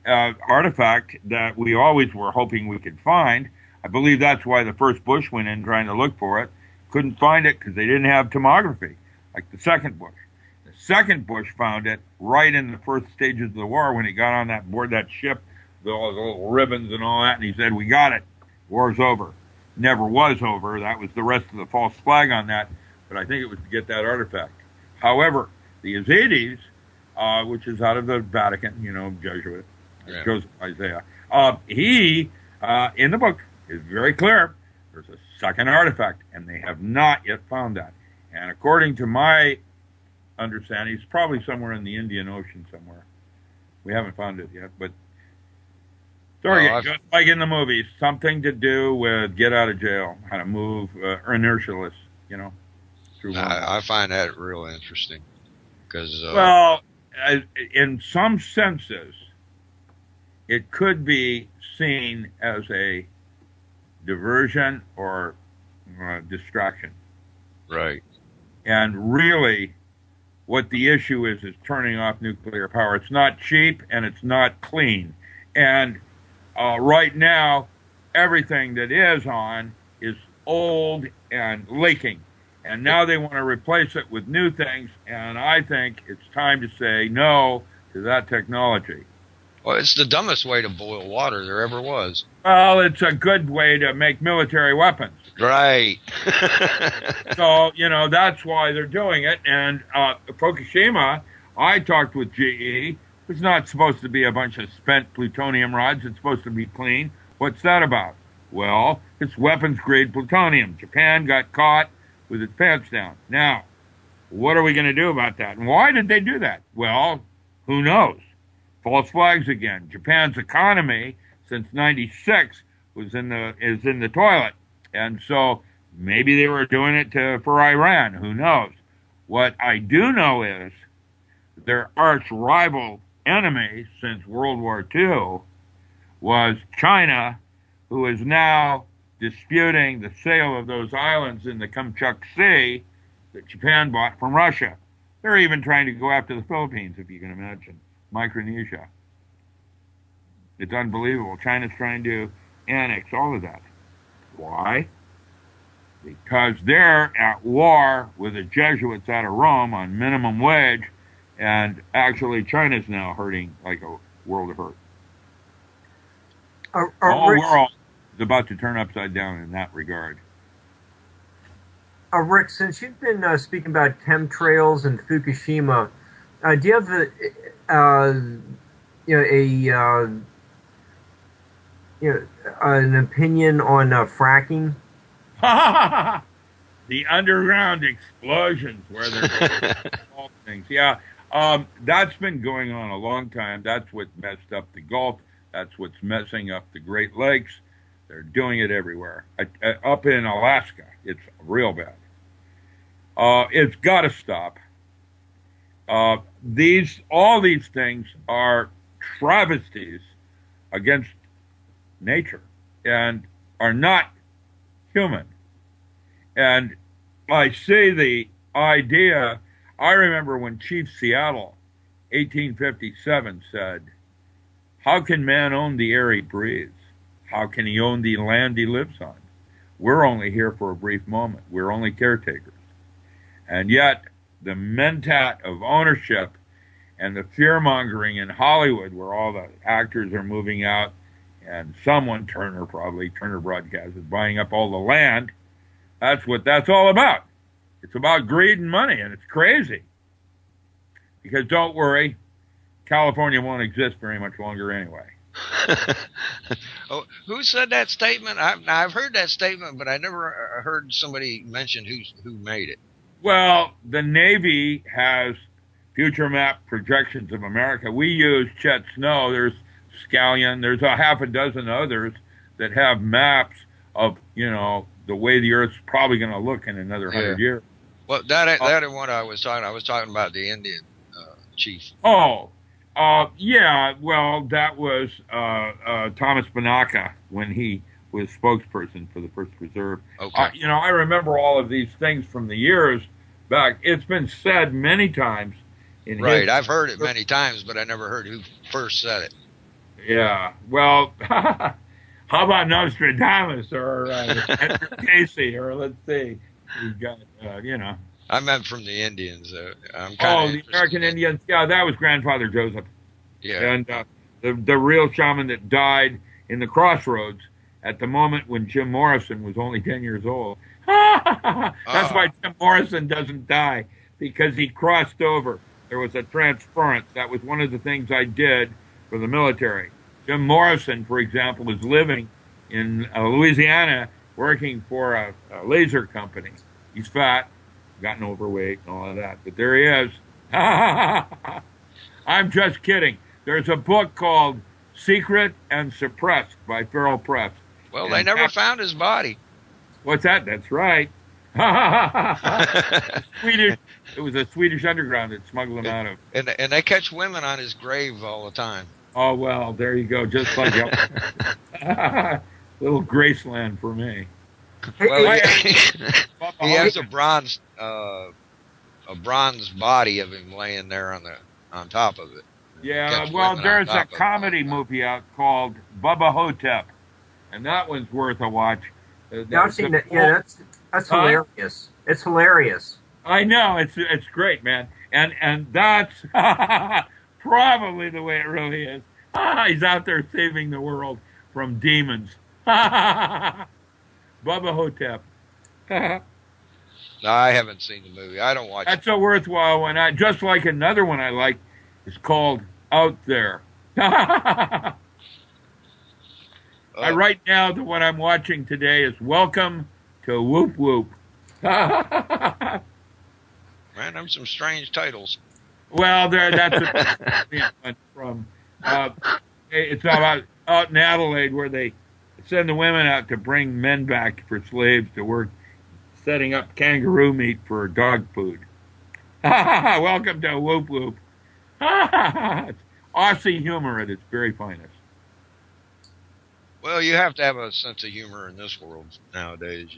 artifact that we always were hoping we could find. I believe that's why the first Bush went in trying to look for it. Couldn't find it because they didn't have tomography, like the second Bush. The second Bush found it right in the first stages of the war when he got on that ship, with all the little ribbons and all that, and he said, "We got it. War's over." Never was over. That was the rest of the false flag on that, but I think it was to get that artifact. However, the Yazidis, which is out of the Vatican, Jesuit, Joseph Isaiah, he, in the book, is very clear. There's a second artifact, and they have not yet found that. And according to my understanding, it's probably somewhere in the Indian Ocean somewhere. We haven't found it yet, but just like in the movies, something to do with get out of jail, how to move, inertialess, through. I find that real interesting because in some senses, it could be seen as a diversion or distraction. Right. And really, what the issue is turning off nuclear power. It's not cheap and it's not clean. And right now, everything that is on is old and leaking. And now they want to replace it with new things. And I think it's time to say no to that technology. Well, it's the dumbest way to boil water there ever was. Well, it's a good way to make military weapons. Right. So, that's why they're doing it. And Fukushima, I talked with GE. It's not supposed to be a bunch of spent plutonium rods. It's supposed to be clean. What's that about? Well, it's weapons-grade plutonium. Japan got caught with its pants down. Now, what are we going to do about that? And why did they do that? Well, who knows? False flags again. Japan's economy since '96 is in the toilet, and so maybe they were doing it for Iran. Who knows? What I do know is their arch rival enemy since World War II was China, who is now disputing the sale of those islands in the Kamchatka Sea that Japan bought from Russia. They're even trying to go after the Philippines, if you can imagine. Micronesia. It's unbelievable. China's trying to annex all of that. Why? Because they're at war with the Jesuits out of Rome on minimum wage, and actually China's now hurting like a world of hurt. The whole world is about to turn upside down in that regard. Rick, since you've been speaking about chemtrails and Fukushima, do you have an opinion on fracking? The underground explosions where they're all things. Yeah, that's been going on a long time. That's what messed up the Gulf. That's what's messing up the Great Lakes. They're doing it everywhere. Up in Alaska, it's real bad. It's got to stop. All these things are travesties against nature and are not human. And I see the idea. I remember when Chief Seattle, 1857, said, "How can man own the air he breathes? How can he own the land he lives on? We're only here for a brief moment. We're only caretakers." And yet, the mentat of ownership and the fear-mongering in Hollywood, where all the actors are moving out, and Turner Broadcast, is buying up all the land, that's what that's all about. It's about greed and money, and it's crazy. Because don't worry, California won't exist very much longer anyway. Oh, who said that statement? I've heard that statement, but I never heard somebody mention who made it. Well, the Navy has future map projections of America. We use Chet Snow. There's Scallion. There's a half a dozen others that have maps of, the way the Earth's probably going to look in another 100 years. Well, that ain't what I was talking. I was talking about the Indian chief. Oh, Yeah, well, that was Thomas Banaka when he was spokesperson for the First Reserve. Okay. I remember all of these things from the years back. It's been said many times. Right, I've heard it many times, but I never heard who first said it. Yeah, well, how about Nostradamus or Edgar Casey, or let's see, we've got, I meant from the Indians. I'm kind the American Indians. Yeah, that was Grandfather Joseph. Yeah. And the real shaman that died in the crossroads at the moment when Jim Morrison was only 10 years old. That's why Jim Morrison doesn't die, because he crossed over. There was a transference. That was one of the things I did for the military. Jim Morrison, for example, was living in Louisiana working for a laser company. He's fat, gotten overweight and all of that, but there he is. I'm just kidding. There's a book called Secret and Suppressed by Feral Press. Well, they never found his body. What's that? That's right. It was a Swedish underground that smuggled him out of. And they catch women on his grave all the time. Oh, well, there you go. Just like little Graceland for me. Well, he has a bronze body of him laying there on top of it. Yeah, well, there's a comedy movie out called Bubba Hotep, and that one's worth a watch. Yeah, I've seen that. Yeah, that's hilarious. It's hilarious. I know, it's great, man, and that's probably the way it really is. He's out there saving the world from demons. Bubba Hotep. No, I haven't seen the movie. I don't watch it. That's a worthwhile one. Just like another one I like is called Out There. Right now, the one I'm watching today is Welcome to Whoop Whoop. Man, there's some strange titles. Well, that's a one from. It's out in Adelaide where they send the women out to bring men back for slaves to work, setting up kangaroo meat for dog food. Welcome to Whoop Whoop. It's Aussie humor at its very finest. Well, you have to have a sense of humor in this world nowadays,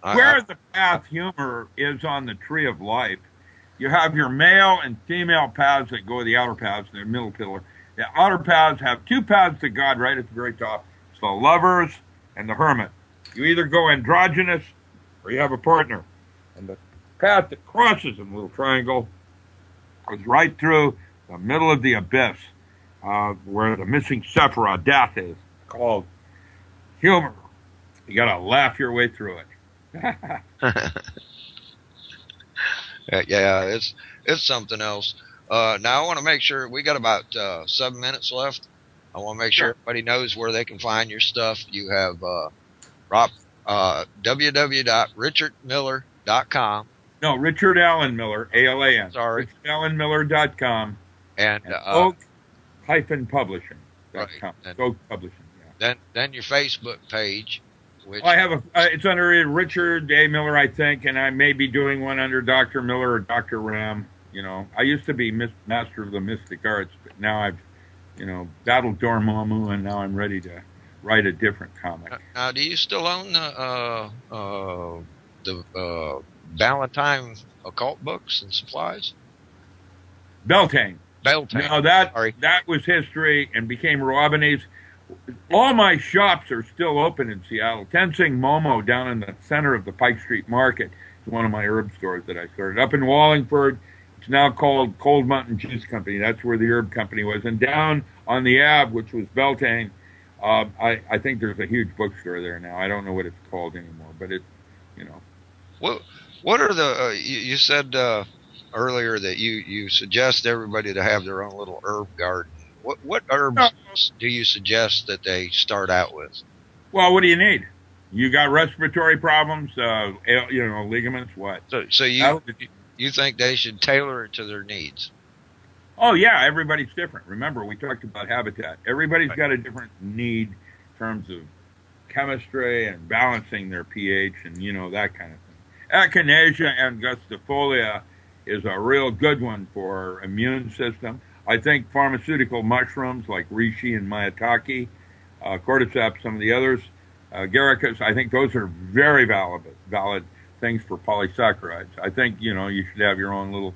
Where the path humor is on the tree of life, you have your male and female paths that go to the outer paths and the middle pillar. The outer paths have two paths to God right at the very top. It's the lovers and the hermit. You either go androgynous or you have a partner. And the path that crosses them, little triangle, goes right through the middle of the abyss, where the missing Sephiroth, death, is called humor. You got to laugh your way through it. Yeah, it's something else. Now I want to make sure we got about 7 minutes left. I want to make sure everybody knows where they can find your stuff. You have www.richardmiller.com. No, Richard Allen Miller, A-L-A-N. Sorry. RichardAllenMiller.com. And Oak-Publishing.com. Right. Oak Publishing, yeah. Then your Facebook page. Which I have it's under Richard A. Miller, I think, and I may be doing one under Dr. Miller or Dr. Ram. I used to be Master of the Mystic Arts, but now I've, battled Dormammu, and now I'm ready to write a different comic. Now, do you still own the Beltane occult books and supplies? Beltane. Beltane. No, that was history and became Robinese. All my shops are still open in Seattle. Tensing Momo down in the center of the Pike Street Market is one of my herb stores that I started. Up in Wallingford, it's now called Cold Mountain Juice Company. That's where the herb company was. And down on the Ave, which was Beltane, I think there's a huge bookstore there now. I don't know what it's called anymore, but it's, What are the, you said earlier that you suggest everybody to have their own little herb garden. What herbs do you suggest that they start out with? Well, what do you need? You got respiratory problems, ligaments, what? So you think they should tailor it to their needs? Oh, yeah, everybody's different. Remember, we talked about habitat. Everybody's got a different need in terms of chemistry and balancing their pH and, that kind of thing. Echinacea angustifolia is a real good one for immune system. I think pharmaceutical mushrooms like reishi and maitake, cordyceps, some of the others, agaricus, I think those are very valid things for polysaccharides. I think, you should have your own little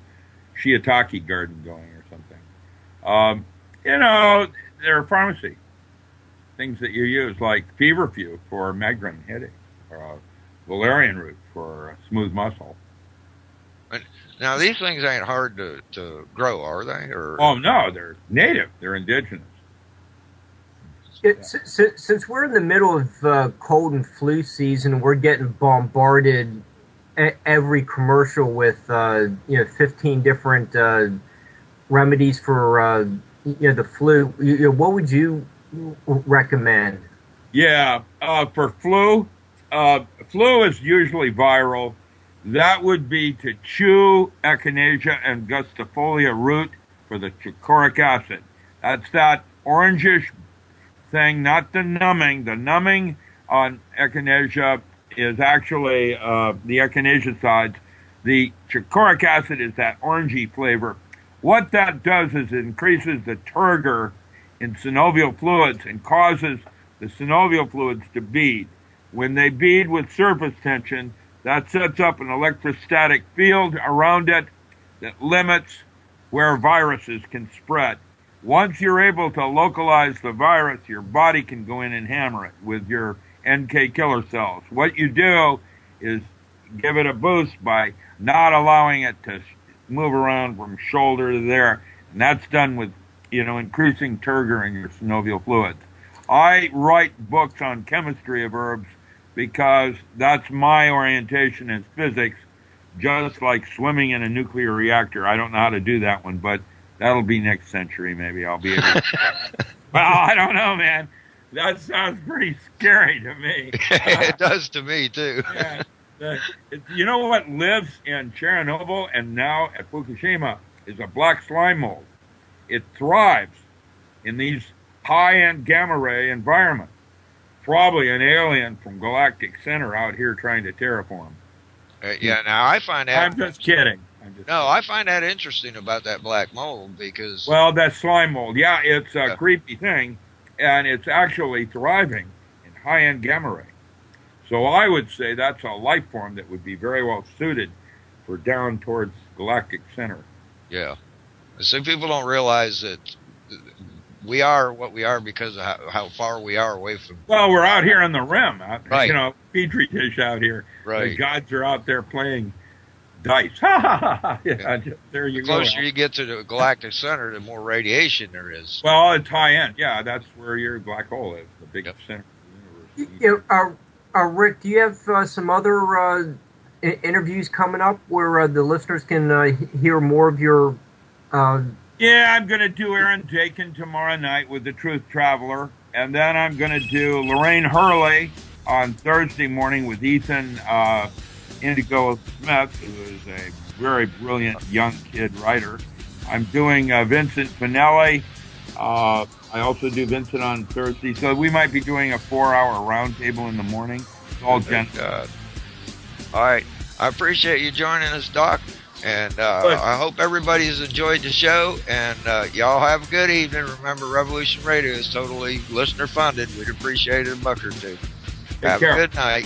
shiitake garden going or something. They're pharmacy things that you use, like feverfew for migraine headache, or valerian root for smooth muscle. Now, these things ain't hard to grow, are they? Or oh no, they're native. They're indigenous. Since we're in the middle of cold and flu season, we're getting bombarded every commercial with 15 different remedies for the flu. What would you recommend? Yeah, for flu, flu is usually viral. That would be to chew echinacea and gustifolia root for the chicoric acid. That's that orangish thing, not the numbing. The numbing on echinacea is actually the echinacea sides. The chicoric acid is that orangey flavor. What that does is it increases the turgor in synovial fluids and causes the synovial fluids to bead. When they bead with surface tension, that sets up an electrostatic field around it that limits where viruses can spread. Once you're able to localize the virus, your body can go in and hammer it with your NK killer cells. What you do is give it a boost by not allowing it to move around from shoulder to there. And that's done with, increasing turgor in your synovial fluids. I write books on chemistry of herbs because that's my orientation in physics, just like swimming in a nuclear reactor. I don't know how to do that one, but that'll be next century, maybe I'll be able to. Well, I don't know, man. That sounds pretty scary to me. It does to me, too. Yeah, you know what lives in Chernobyl and now at Fukushima is a black slime mold. It thrives in these high-end gamma ray environments. Probably an alien from Galactic Center out here trying to terraform. Yeah, now I find that... I'm just kidding. I find that interesting about that black mold because... Well, that slime mold, yeah, it's a creepy thing, and it's actually thriving in high-end gamma ray. So I would say that's a life form that would be very well suited for down towards Galactic Center. Yeah. So people don't realize that we are what we are because of how far we are away from... Well, we're out here on the rim. Right. Petri dish out here. Right. The gods are out there playing dice. Yeah, there you the go. The closer you get to the galactic center, the more radiation there is. Well, it's high-end. Yeah, that's where your black hole is, the big center of the universe. Rick, do you have some other interviews coming up where the listeners can hear more of your... Yeah, I'm going to do Aaron Dakin tomorrow night with the Truth Traveler. And then I'm going to do Lorraine Hurley on Thursday morning with Ethan Indigo Smith, who is a very brilliant young kid writer. I'm doing Vincent Finelli. I also do Vincent on Thursday. So we might be doing a 4-hour roundtable in the morning. It's all gentle. All right. I appreciate you joining us, Doc. And I hope everybody's enjoyed the show. And y'all have a good evening. Remember, Revolution Radio is totally listener funded. We'd appreciate it a buck or two. Have a good night.